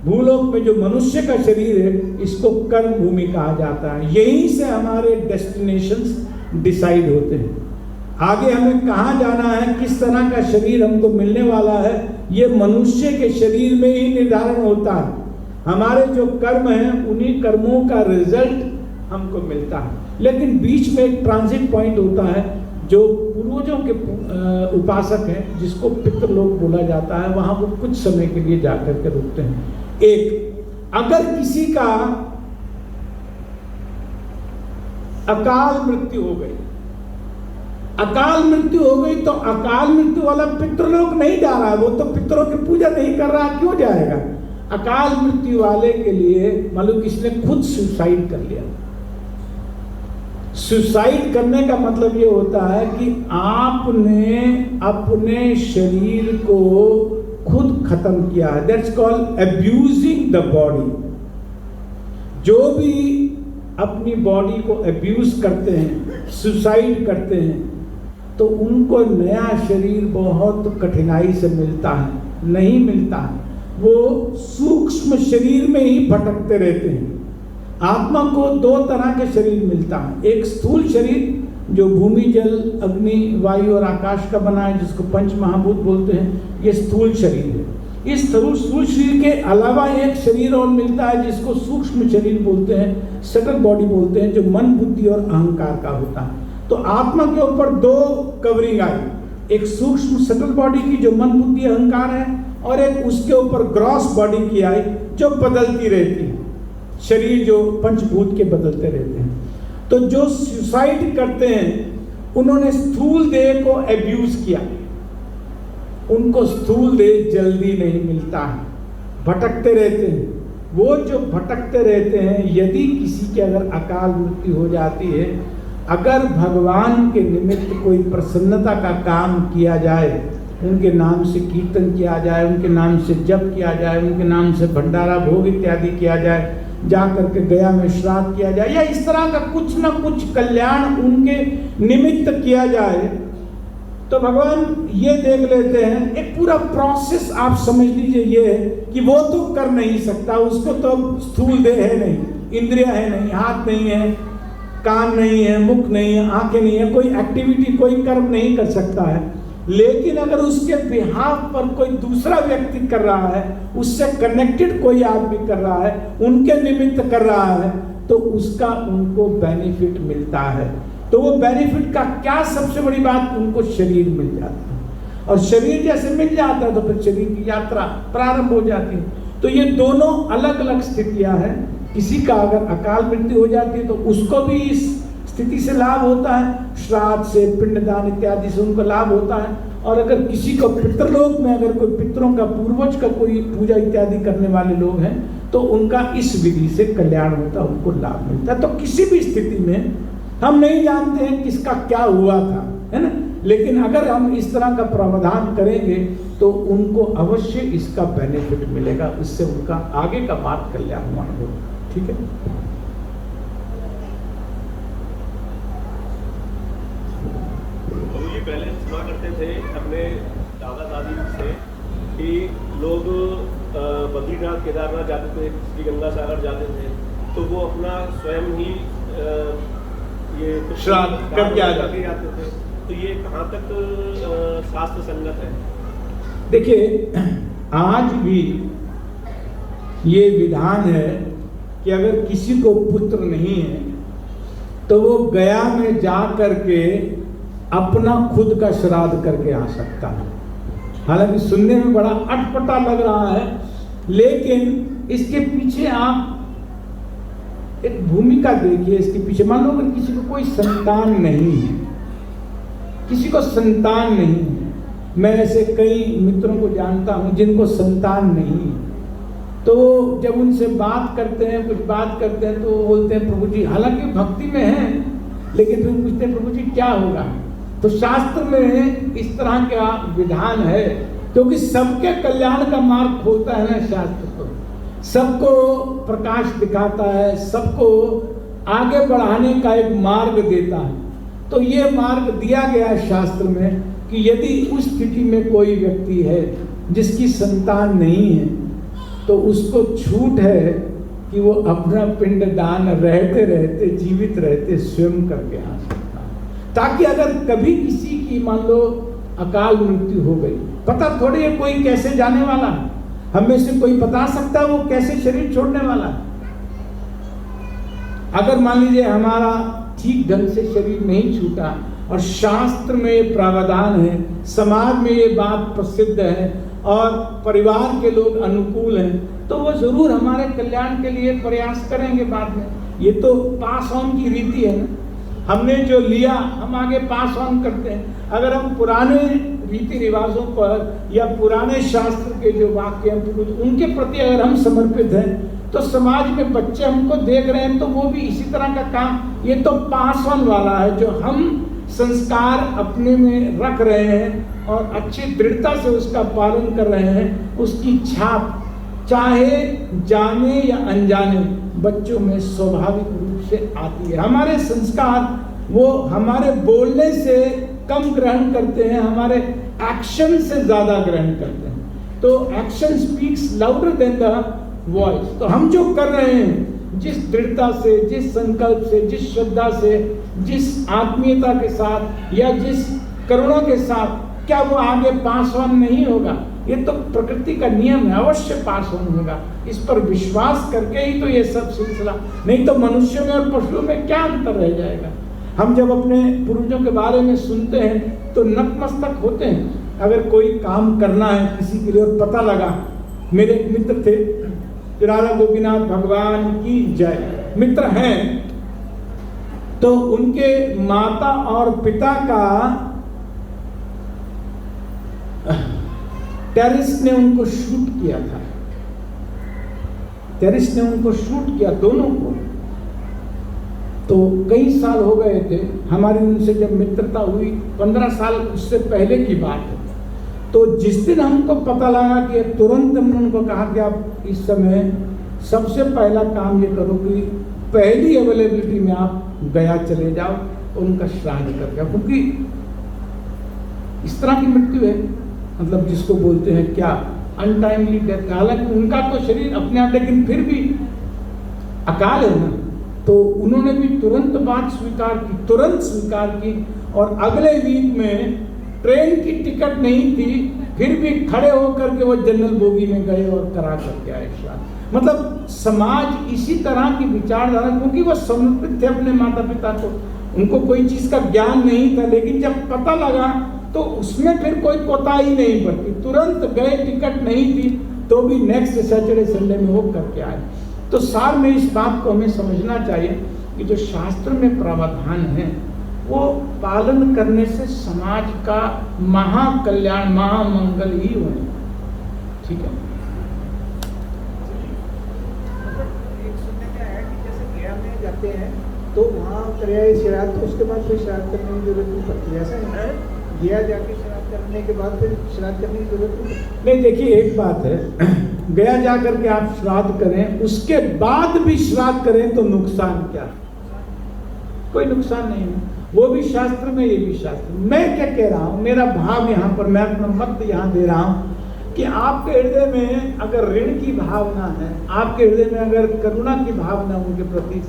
भूलोक में जो मनुष्य का शरीर है, इसको कर्म भूमि कहा जाता है। यहीं से हमारे डेस्टिनेशंस डिसाइड होते हैं, आगे हमें कहाँ जाना है, किस तरह का शरीर हमको मिलने वाला है, ये मनुष्य के शरीर में ही निर्धारण होता है। हमारे जो कर्म हैं उन्हीं कर्मों का रिजल्ट हमको मिलता है, लेकिन बीच में एक ट्रांजिट पॉइंट होता है जो पूर्वजों के उपासक हैं, जिसको पितृलोक बोला जाता है, वहां वो कुछ समय के लिए जाकर के रुकते हैं। एक, अगर किसी का अकाल मृत्यु हो गई, अकाल मृत्यु हो गई, तो अकाल मृत्यु वाला पितृलोक नहीं जा रहा है, वो तो पितरों की पूजा नहीं कर रहा, क्यों जाएगा? अकाल मृत्यु वाले के लिए मालूम किसने खुद सुसाइड कर लिया। सुसाइड करने का मतलब ये होता है कि आपने अपने शरीर को खुद खत्म किया है। That's called abusing the body. जो भी अपनी बॉडी को अब्यूज करते हैं, सुसाइड करते हैं, तो उनको नया शरीर बहुत कठिनाई से मिलता है, नहीं मिलता है। वो सूक्ष्म शरीर में ही भटकते रहते हैं। आत्मा को दो तरह के शरीर मिलता है, एक स्थूल शरीर जो भूमि, जल, अग्नि, वायु और आकाश का बना है, जिसको पंच महाभूत बोलते हैं, ये स्थूल शरीर है। इस स्थूल शरीर के अलावा एक शरीर और मिलता है जिसको सूक्ष्म शरीर बोलते हैं, सटल बॉडी बोलते हैं, जो मन, बुद्धि और अहंकार का होता है। तो आत्मा के ऊपर दो कवरिंग आई, एक सूक्ष्म सटल बॉडी की जो मन, बुद्धि, अहंकार है, और एक उसके ऊपर ग्रॉस बॉडी की आई जो बदलती रहती है, शरीर जो पंचभूत के बदलते रहते हैं। तो जो सुसाइड करते हैं उन्होंने स्थूल देह को एब्यूज किया, उनको स्थूल देह जल्दी नहीं मिलता है, भटकते रहते हैं। वो जो भटकते रहते हैं, यदि किसी के अगर अकाल मृत्यु हो जाती है, अगर भगवान के निमित्त कोई प्रसन्नता का काम किया जाए, उनके नाम से कीर्तन किया जाए, उनके नाम से जप किया जाए, उनके नाम से भंडारा भोग इत्यादि किया जाए, जा करके गया में श्राद्ध किया जाए, या इस तरह का कुछ ना कुछ कल्याण उनके निमित्त किया जाए, तो भगवान ये देख लेते हैं। एक पूरा प्रोसेस आप समझ लीजिए ये है कि वो तो कर नहीं सकता, उसको तो स्थूल देह है नहीं, इंद्रिया है नहीं, हाथ नहीं है, कान नहीं है, मुख नहीं है, आंखें नहीं है, कोई एक्टिविटी, कोई कर्म नहीं कर सकता है। लेकिन अगर उसके बिहाफ पर कोई दूसरा व्यक्ति कर रहा है, उससे कनेक्टेड कोई आदमी कर रहा है, उनके निमित्त कर रहा है, तो उसका उनको बेनिफिट मिलता है। तो वो बेनिफिट का क्या सबसे बड़ी बात, उनको शरीर मिल जाता है, और शरीर जैसे मिल जाता है तो फिर शरीर की यात्रा प्रारंभ हो जाती है। तो ये दोनों अलग अलग स्थितियां हैं। किसी का अगर अकाल मृत्यु हो जाती है तो उसको भी इस स्थिति से लाभ होता है, श्राद्ध से, पिंडदान इत्यादि से उनको लाभ होता है। और अगर किसी को पितृलोक में, अगर कोई पितरों का, पूर्वज का कोई पूजा इत्यादि करने वाले लोग हैं, तो उनका इस विधि से कल्याण होता है, उनको लाभ मिलता है। तो किसी भी स्थिति में हम नहीं जानते हैं किसका क्या हुआ था, है ना, लेकिन अगर हम इस तरह का प्रावधान करेंगे तो उनको अवश्य इसका बेनिफिट मिलेगा, इससे उनका आगे का मार्ग कल्याणवान होगा। ठीक है। ये पहले सुना करते थे अपने दादा दादी से कि लोग बद्रीनाथ, केदारनाथ जाते थे, श्री गंगा सागर जाते थे, तो वो अपना स्वयं ही ये श्राद्ध करके आ जाते थे। तो ये कहाँ तक शास्त्र संगत है? देखिए, आज भी ये विधान है कि अगर किसी को पुत्र नहीं है तो वो गया में जा करके अपना खुद का श्राद्ध करके आ सकता है। हालांकि सुनने में बड़ा अटपटा लग रहा है, लेकिन इसके पीछे आप एक भूमिका देखिए। इसके पीछे मान लो अगर किसी को कोई संतान नहीं है, किसी को संतान नहीं है, मैं ऐसे कई मित्रों को जानता हूं जिनको संतान नहीं है, तो जब उनसे बात करते हैं, कुछ बात करते हैं, तो वो बोलते हैं प्रभु जी, हालांकि भक्ति में है, लेकिन फिर पूछते हैं प्रभु जी क्या होगा। तो शास्त्र में इस तरह का विधान है, क्योंकि सबके कल्याण का मार्ग खोलता है ना शास्त्र, को सबको प्रकाश दिखाता है, सबको आगे बढ़ाने का एक मार्ग देता है। तो ये मार्ग दिया गया है शास्त्र में कि यदि उस स्थिति में कोई व्यक्ति है जिसकी संतान नहीं है, तो उसको छूट है कि वो अपना पिंड दान रहते रहते, जीवित रहते स्वयं करके आ सकता है, ताकि अगर कभी किसी की मान लो अकाल मृत्यु हो गई, पता थोड़ी है कोई कैसे जाने वाला है, हमें से कोई बता सकता है वो कैसे शरीर छोड़ने वाला है। अगर मान लीजिए हमारा ठीक ढंग से शरीर नहीं छूटा और शास्त्र में प्रावधान है, समाज में ये बात प्रसिद्ध है और परिवार के लोग अनुकूल हैं, तो वो जरूर हमारे कल्याण के लिए प्रयास करेंगे बाद में। ये तो पास ऑन की रीति है ना, हमने जो लिया हम आगे पास ऑन करते हैं। अगर हम पुराने रीति रिवाजों पर या पुराने शास्त्र के जो वाक्य हैं उनके प्रति अगर हम समर्पित हैं, तो समाज में बच्चे हमको देख रहे हैं तो वो भी इसी तरह का काम, ये तो पास ऑन वाला है, जो हम संस्कार अपने में रख रहे हैं और अच्छी दृढ़ता से उसका पालन कर रहे हैं, उसकी छाप चाहे जाने या अनजाने बच्चों में स्वाभाविक रूप से आती है। हमारे संस्कार वो हमारे बोलने से कम ग्रहण करते हैं, हमारे एक्शन से ज्यादा ग्रहण करते हैं। तो action speaks louder than the voice. तो हम जो कर रहे हैं, जिस दृढ़ता से, जिस संकल्प से, जिस श्रद्धा से, जिस आत्मीयता के साथ या जिस करुणा के साथ, क्या वो आगे पास ऑन नहीं होगा? ये तो प्रकृति का नियम है, अवश्य पास ऑन होगा। इस पर विश्वास करके ही तो ये सब सिलसिला, नहीं तो मनुष्यों में और पशुओं में क्या अंतर रह जाएगा? हम जब अपने पूर्वजों के बारे में सुनते हैं तो नतमस्तक होते हैं। अगर कोई काम करना है किसी के लिए और पता लगा, मेरे एक मित्र थे, राधा गोपीनाथ भगवान की जय, मित्र हैं, तो उनके माता और पिता का टेरिस ने उनको शूट किया था, टेरिस ने उनको शूट किया दोनों को। तो कई साल हो गए थे, हमारी उनसे जब मित्रता हुई 15 साल उससे पहले की बात है। तो जिस दिन हमको पता लगा कि तुरंत हमने उनको कहा कि आप इस समय सबसे पहला काम ये करो कि पहली अवेलेबिलिटी में आप गया चले जाओ, उनका श्राद्ध कर जाओ, क्योंकि इस तरह की मृत्यु है, मतलब जिसको बोलते हैं क्या, अनटाइमली डेथ। हालांकि उनका तो शरीर अपने आप, लेकिन फिर भी अकाल है ना। तो उन्होंने भी तुरंत बात स्वीकार की, तुरंत स्वीकार की, और अगले वीक में ट्रेन की टिकट नहीं थी, फिर भी खड़े होकर के वो जनरल बोगी में गए और करा करके आए श्राद्ध। मतलब समाज इसी तरह की विचारधारा, क्योंकि वो समर्पित थे अपने माता पिता को, उनको कोई चीज का ज्ञान नहीं था, लेकिन जब पता लगा तो उसमें फिर कोई कोताही नहीं बरती, तुरंत गए, टिकट नहीं थी तो भी नेक्स्ट सैटरडे संडे में वो करके आए। तो सार में इस बात को हमें समझना चाहिए कि जो शास्त्र में प्रावधान है वो पालन करने से समाज का महाकल्याण, महामंगल ही होने। ठीक है। एक सुनने में आया कि जैसे गया में जाते हैं तो वहाँ करे श्राद्ध, तो उसके बाद फिर श्राद्ध करने की जरूरत नहीं पड़ती, ऐसा है? गया जाके श्राद्ध करने के बाद फिर श्राद्ध करने की जरूरत नहीं। देखिए एक बात है, गया जा करके आप श्राद्ध करें, उसके बाद भी श्राद्ध करें तो नुकसान क्या? कोई नुकसान नहीं है। वो भी शास्त्र में, ये भी शास्त्र में। मैं क्या कह रहा हूँ, मेरा भाव यहाँ पर, मैं अपना मत यहाँ दे रहा हूँ कि आपके हृदय में अगर ऋण की भावना है, आपके हृदय में अगर करुणा की भावना उनके प्रति,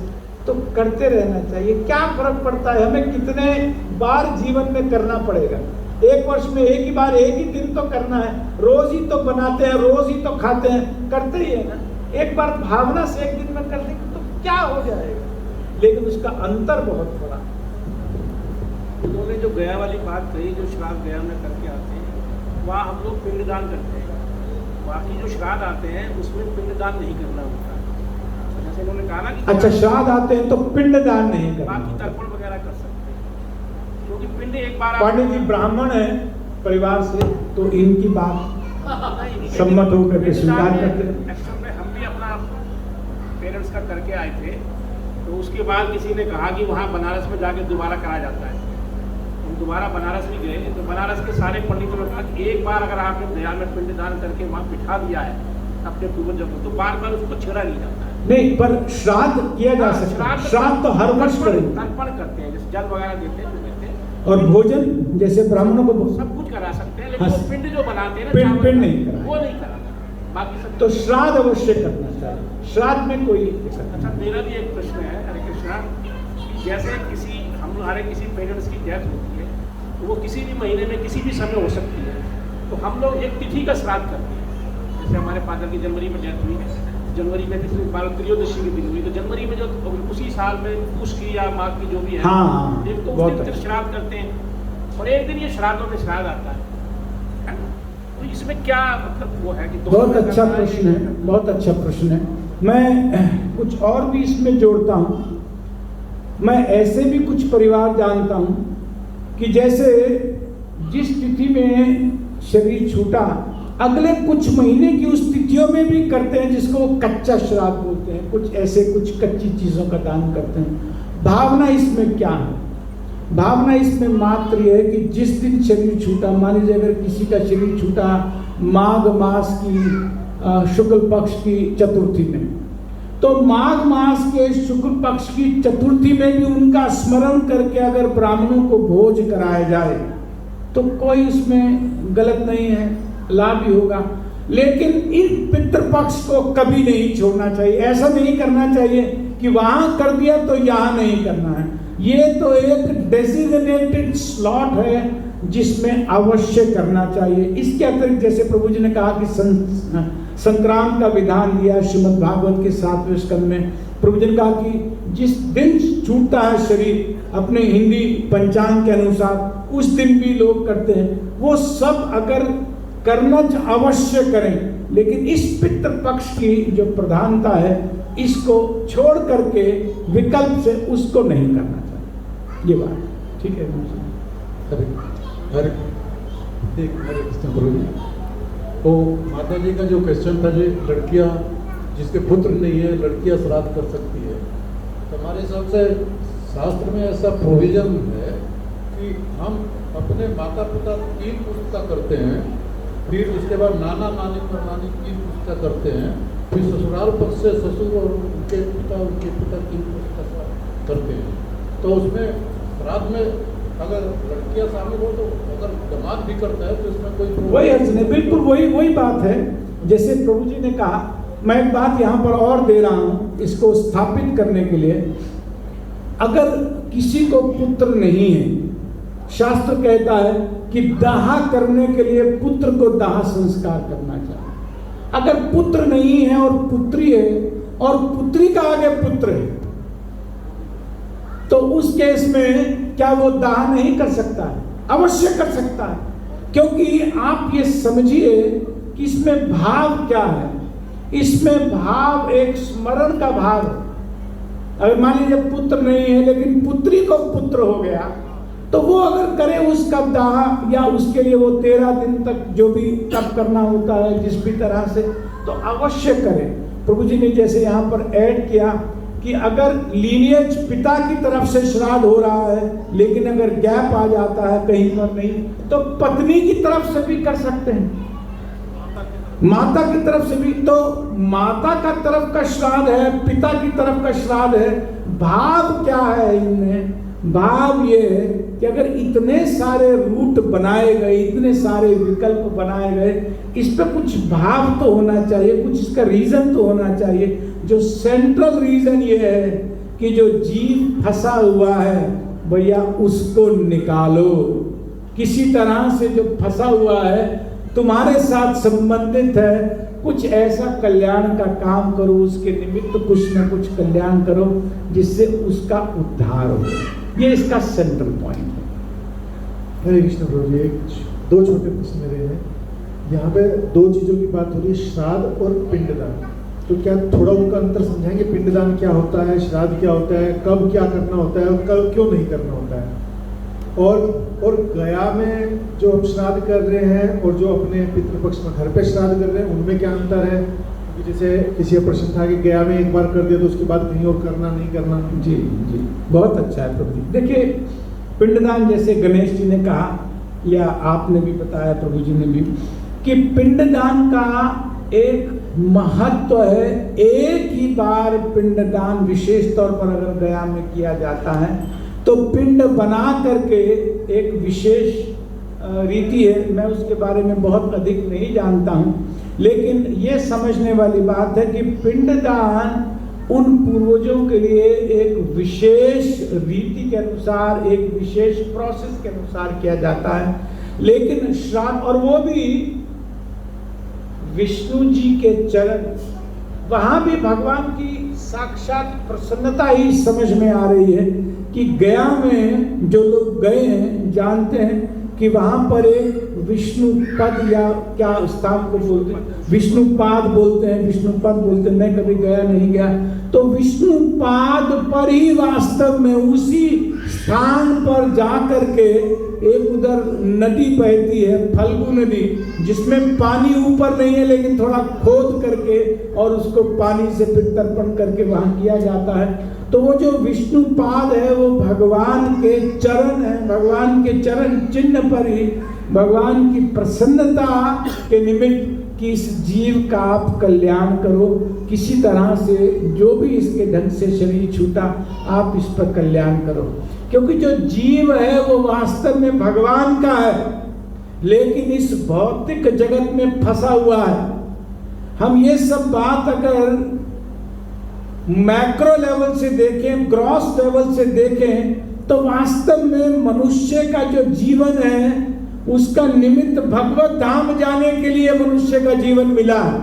तो करते रहना चाहिए। क्या फर्क पड़ता है, हमें कितने बार जीवन में करना पड़ेगा? एक वर्ष में एक ही बार, एक ही दिन तो करना है, रोज ही तो बनाते हैं, रोज ही तो खाते हैं, करते ही है ना। एक बार भावना से एक दिन में कर देंगे तो क्या हो जाएगा? लेकिन उसका अंतर बहुत बड़ा। उन्होंने जो गया वाली बात कही, जो श्राद्ध गया में करके आते हैं, वहाँ हम लोग पिंडदान करते हैं। बाकी जो श्राद्ध आते हैं उसमें पिंडदान नहीं करना होता है। जैसे उन्होंने कहा ना कि अच्छा, श्राद्ध आते हैं तो पिंडदान नहीं करना, बाकी तर्पण वगैरह कर सकते हैं, क्योंकि पिंड एक बार पंडित जी ब्राह्मण है परिवार से, तो इनकी बात सम्मत होकर के स्वीकार करते हैं। एक्चुअल में हम भी अपना पेरेंट्स का करके आए थे, तो उसके बाद किसी ने कहा कि वहाँ बनारस में जाके दोबारा कराया जाता है। हम दोबारा बनारस भी गए, तो बनारस के सारे पंडितों ने कहा कि एक बार अगर आपने दया में पिंडदान करके वहाँ बिठा दिया है अपने पूर्वजों को, तो बार बार उसको छेड़ा नहीं जाता है। नहीं, पर श्राद्ध किया जा सकता है। श्राद्ध तो हर वर्ष करें, तर्पण करते हैं, जैसे जल वगैरह देते हैं, और भोजन जैसे ब्राह्मणों को सब कुछ करा सकते हैं, लेकिन हाँ, वो पिंड जो बनाते हैं ना, पिंड चावल नहीं का, कराना। वो नहीं कराना। बाकी सब तो श्राद्ध अवश्य करना चाहिए, श्राद्ध में कोई अच्छा। मेरा भी एक प्रश्न है, हरे कृष्णा, जैसे किसी हमारे किसी पेरेंट्स की डेथ होती है, तो वो किसी भी महीने में किसी भी समय हो सकती है, तो हम लोग एक तिथि का श्राद्ध करते हैं। जैसे हमारे फादर की जनवरी में डेथ हुई, जनवरी में पिछले बार त्रयोदशी के दिन हुई, तो जनवरी में जो उसी साल में पूष की या माघ की जो भी है, हाँ, एक तो उस दिन श्राद्ध करते हैं, और एक दिन ये श्राद्धों में श्राद्ध आता है। तो इसमें क्या मतलब वो है कि बहुत अच्छा प्रश्न है, बहुत अच्छा प्रश्न है। मैं कुछ और भी इसमें जोड़ता हूँ। मैं ऐसे भी कुछ परिवार जानता हूँ कि जैसे जिस तिथि में शरीर छूटा, अगले कुछ महीने की उस तिथियों में भी करते हैं, जिसको वो कच्चा श्राद्ध बोलते हैं। कुछ ऐसे कुछ कच्ची चीज़ों का दान करते हैं। भावना इसमें क्या है? भावना इसमें मात्र ये है कि जिस दिन शरीर छूटा, मान लीजिए अगर किसी का शरीर छूटा माघ मास की शुक्ल पक्ष की चतुर्थी में, तो माघ मास के शुक्ल पक्ष की चतुर्थी में भी उनका स्मरण करके अगर ब्राह्मणों को भोज कराया जाए तो कोई इसमें गलत नहीं है, लाभ भी होगा। लेकिन इन पितृपक्ष को कभी नहीं छोड़ना चाहिए। ऐसा नहीं करना चाहिए कि वहां कर दिया तो यहां नहीं करना है। ये तो एक डेजिग्नेटेड स्लॉट है जिसमें अवश्य करना चाहिए। इसके अतिरिक्त जैसे प्रभु जी ने कहा कि संक्रांत का विधान दिया श्रीमद् भागवत के 7वें स्कंद में। प्रभु जी ने कहा कि जिस दिन छूटता है शरीर अपने हिंदी पंचांग के अनुसार उस दिन भी लोग करते हैं। वो सब अगर करना अवश्य करें, लेकिन इस पितृपक्ष की जो प्रधानता है इसको छोड़ करके विकल्प से उसको नहीं करना चाहिए। ये बात ठीक है। हरे कृष्ण प्रभु जी। तो माता जी का जो क्वेश्चन था, जो लड़कियां जिसके पुत्र नहीं है लड़कियां श्राद्ध कर सकती है, तो हमारे हिसाब से शास्त्र में ऐसा प्रोविजन है कि हम अपने माता पिता 3 पुस्तिका करते हैं, फिर उसके बाद नाना नानी परनानी 3 पुस्तिका करते हैं, फिर ससुराल पक्ष से ससुर और उनके पिता 3 पुस्तिका करते हैं। तो उसमें श्राद्ध में अगर लड़कियां शामिल हो तो अगर दामाद भी करता है तो इसमें कोई वही अर्थ नहीं, बिल्कुल वही बात है। जैसे प्रभु जी ने कहा, मैं एक बात यहाँ पर और दे रहा हूँ इसको स्थापित करने के लिए। अगर किसी को पुत्र नहीं है, शास्त्र कहता है कि दाह करने के लिए पुत्र को दाह संस्कार करना चाहिए। अगर पुत्र नहीं है और पुत्री है और पुत्री का आगे पुत्र है तो उस केस में क्या वो दाह नहीं कर सकता है? अवश्य कर सकता है, क्योंकि आप ये समझिए कि इसमें भाव क्या है। इसमें भाव एक स्मरण का भाव है। अगर मान लीजिए पुत्र नहीं है लेकिन पुत्री को पुत्र हो गया तो वो अगर करे उसका दाह या उसके लिए वो 13 दिन तक जो भी तप करना होता है जिस भी तरह से, तो अवश्य करे। प्रभु जी ने जैसे यहाँ पर ऐड किया कि अगर लीनियज पिता की तरफ से श्राद्ध हो रहा है लेकिन अगर गैप आ जाता है कहीं पर नहीं, तो पत्नी की तरफ से भी कर सकते हैं, माता की तरफ से भी। तो माता का तरफ का श्राद्ध है, पिता की तरफ का श्राद्ध है। भाव क्या है इनमें? भाव ये है कि अगर इतने सारे रूट बनाए गए, इतने सारे विकल्प बनाए गए, इस पर कुछ भाव तो होना चाहिए, कुछ इसका रीजन तो होना चाहिए। जो सेंट्रल रीजन ये है कि जो जीव फंसा हुआ है भैया उसको निकालो। किसी तरह से जो फंसा हुआ है तुम्हारे साथ संबंधित है, कुछ ऐसा कल्याण का काम करो, उसके निमित्त कुछ ना कुछ कल्याण करो जिससे उसका उद्धार हो। ये इसका सेंट्रल पॉइंट है। हरे कृष्ण प्रभु जी, 2 छोटे प्रश्न मेरे हैं। यहाँ पे 2 चीज़ों की बात हो रही है, श्राद्ध और पिंडदान। तो क्या थोड़ा उनका अंतर समझाएंगे? पिंडदान क्या होता है, श्राद्ध क्या होता है, कब क्या करना होता है और कब क्यों नहीं करना होता है? और गया में जो हम श्राद्ध कर रहे हैं और जो अपने पितृपक्ष में घर पे श्राद्ध कर रहे हैं उनमें क्या अंतर है? जैसे किसी का प्रश्न था कि गया में एक बार कर दिया तो उसके बाद कहीं और करना नहीं करना। जी जी, बहुत अच्छा है प्रभु जी। देखिए पिंडदान जैसे गणेश जी ने कहा या आपने भी बताया प्रभु जी ने भी कि पिंडदान का एक महत्व है। एक ही बार पिंडदान विशेष तौर पर अगर गया में किया जाता है तो पिंड बना करके एक विशेष रीति है। मैं उसके बारे में बहुत अधिक नहीं जानता हूँ, लेकिन ये समझने वाली बात है कि पिंडदान उन पूर्वजों के लिए एक विशेष रीति के अनुसार, एक विशेष प्रोसेस के अनुसार किया जाता है। लेकिन श्राद्ध, और वो भी विष्णु जी के चरण, वहां भी भगवान की साक्षात प्रसन्नता ही समझ में आ रही है कि गया में जो लोग गए हैं जानते हैं कि वहां पर एक विष्णु पद या क्या स्थान को बोलते हैं, विष्णुपाद बोलते हैं, विष्णुपद बोलते हैं। मैं कभी गया नहीं गया, तो विष्णुपाद पर ही वास्तव में उसी स्थान पर जा करके एक उधर नदी बहती है, फल्गु नदी, जिसमें पानी ऊपर नहीं है लेकिन थोड़ा खोद करके और उसको पानी से फिर तर्पण करके वहां किया जाता है। तो वो जो विष्णुपाद है वो भगवान के चरण है। भगवान के चरण चिन्ह पर ही भगवान की प्रसन्नता के निमित्त कि इस जीव का आप कल्याण करो, किसी तरह से जो भी इसके ढंग से शरीर छूटा आप इस पर कल्याण करो। क्योंकि जो जीव है वो वास्तव में भगवान का है, लेकिन इस भौतिक जगत में फंसा हुआ है। हम ये सब बात अगर मैक्रो लेवल से देखें, ग्रॉस लेवल से देखें, तो वास्तव में मनुष्य का जो जीवन है उसका निमित्त भगवत धाम जाने के लिए मनुष्य का जीवन मिला है।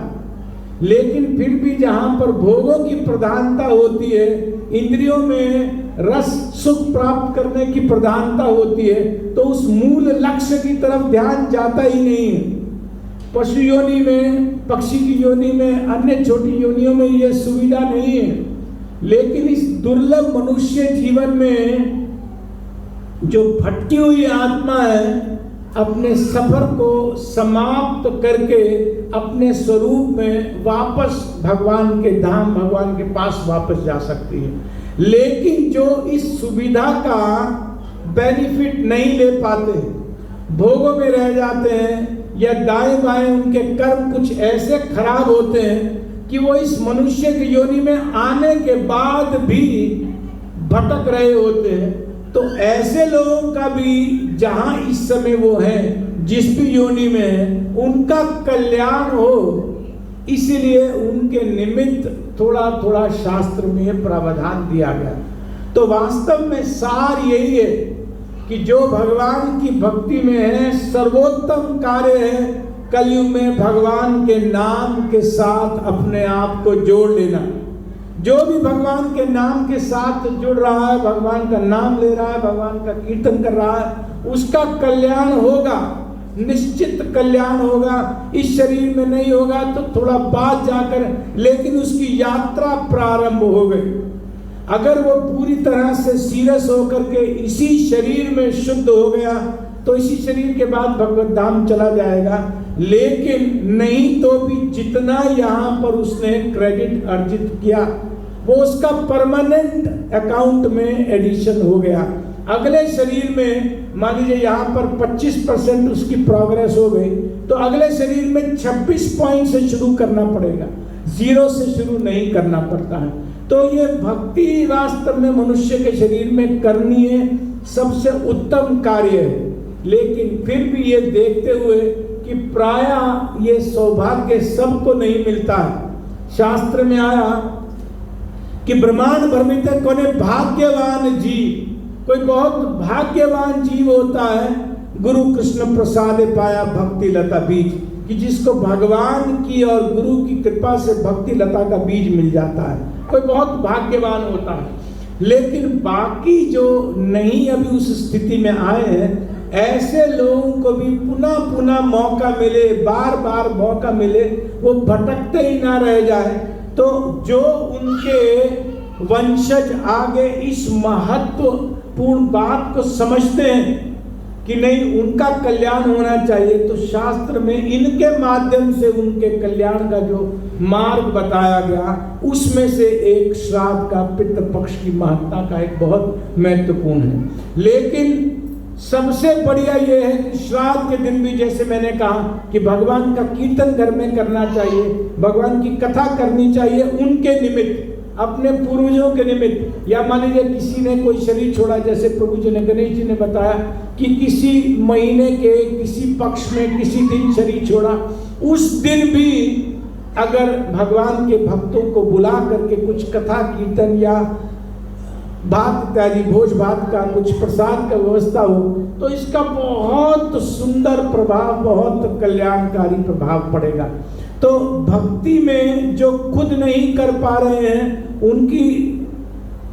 लेकिन फिर भी जहां पर भोगों की प्रधानता होती है, इंद्रियों में रस सुख प्राप्त करने की प्रधानता होती है, तो उस मूल लक्ष्य की तरफ ध्यान जाता ही नहीं है। पशु योनि में, पक्षी की योनि में, अन्य छोटी योनियों में यह सुविधा नहीं है। लेकिन इस दुर्लभ मनुष्य जीवन में जो भटकी हुई आत्मा है, अपने सफर को समाप्त करके अपने स्वरूप में वापस भगवान के धाम, भगवान के पास वापस जा सकती है। लेकिन जो इस सुविधा का बेनिफिट नहीं ले पाते, भोगों में रह जाते हैं, या दाएं बाएं उनके कर्म कुछ ऐसे खराब होते हैं कि वो इस मनुष्य की योनि में आने के बाद भी भटक रहे होते हैं, तो ऐसे लोगों का भी जहां इस समय वो हैं, जिस भी योनि में है, उनका कल्याण हो, इसीलिए उनके निमित्त थोड़ा थोड़ा शास्त्र में प्रावधान दिया गया। तो वास्तव में सार यही है कि जो भगवान की भक्ति में है, सर्वोत्तम कार्य है कलयुग में भगवान के नाम के साथ अपने आप को जोड़ लेना। जो भी भगवान के नाम के साथ जुड़ रहा है, भगवान का नाम ले रहा है, भगवान का कीर्तन कर रहा है, उसका कल्याण होगा, निश्चित कल्याण होगा। इस शरीर में नहीं होगा तो थोड़ा बाद जाकर, लेकिन उसकी यात्रा प्रारंभ हो गई। अगर वो पूरी तरह से सीरियस होकर के इसी शरीर में शुद्ध हो गया तो इसी शरीर के बाद भगवत धाम चला जाएगा। लेकिन नहीं तो भी जितना यहाँ पर उसने क्रेडिट अर्जित किया वो उसका परमानेंट अकाउंट में एडिशन हो गया। अगले शरीर में मान लीजिए यहाँ पर 25% उसकी प्रोग्रेस हो गई, तो अगले शरीर में 26 पॉइंट से शुरू करना पड़ेगा, 0 से शुरू नहीं करना पड़ता है। तो ये भक्ति वास्तव में मनुष्य के शरीर में करनी है, सबसे उत्तम कार्य है। लेकिन फिर भी ये देखते हुए कि प्रायः ये सौभाग्य सबको नहीं मिलता है। शास्त्र में आया कि ब्रह्मांड भर में कोने भाग्यवान जीव, कोई बहुत भाग्यवान जीव होता है, गुरु कृष्ण प्रसाद पाया भक्ति लता बीज, कि जिसको भगवान की और गुरु की कृपा से भक्ति लता का बीज मिल जाता है, कोई बहुत भाग्यवान होता है। लेकिन बाकी जो नहीं अभी उस स्थिति में आए हैं, ऐसे लोगों को भी पुनः पुनः मौका मिले, बार बार मौका मिले, वो भटकते ही ना रह जाए। तो जो उनके वंशज आगे इस महत्वपूर्ण बात को समझते हैं कि नहीं उनका कल्याण होना चाहिए, तो शास्त्र में इनके माध्यम से उनके कल्याण का जो मार्ग बताया गया, उसमें से एक श्राद्ध का, पितृपक्ष की महत्ता का एक बहुत महत्वपूर्ण है। लेकिन सबसे बढ़िया ये है कि श्राद्ध के दिन भी, जैसे मैंने कहा कि भगवान का कीर्तन घर में करना चाहिए, भगवान की कथा करनी चाहिए उनके निमित्त, अपने पूर्वजों के निमित्त। या मान लीजिए किसी ने कोई शरीर छोड़ा, जैसे प्रभु जी ने, गणेश जी ने बताया कि किसी महीने के किसी पक्ष में किसी दिन शरीर छोड़ा, उस दिन भी अगर भगवान के भक्तों को बुला करके कुछ कथा कीर्तन या भात इत्यादि भोज भात का कुछ प्रसाद का व्यवस्था हो, तो इसका बहुत सुंदर प्रभाव, बहुत कल्याणकारी प्रभाव पड़ेगा। तो भक्ति में जो खुद नहीं कर पा रहे हैं, उनकी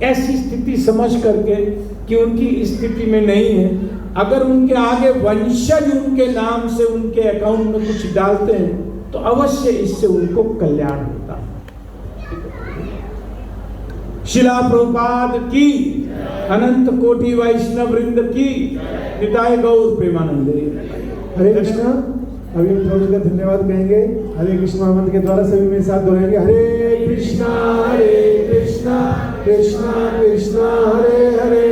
ऐसी स्थिति समझ करके कि उनकी स्थिति में नहीं है, अगर उनके आगे वंशज उनके नाम से उनके अकाउंट में कुछ डालते हैं तो अवश्य इससे उनको कल्याण होता है। शिला प्रभुपाद की, अनंत कोटि वैष्णव वृंद की, निताय गौर प्रेमानंदे। हरे कृष्णा। अभी हम थोड़ी देर धन्यवाद कहेंगे। हरे कृष्णा मंत्र के द्वारा सभी मेरे साथ दोहराएंगे। हरे कृष्णा कृष्णा कृष्णा हरे हरे।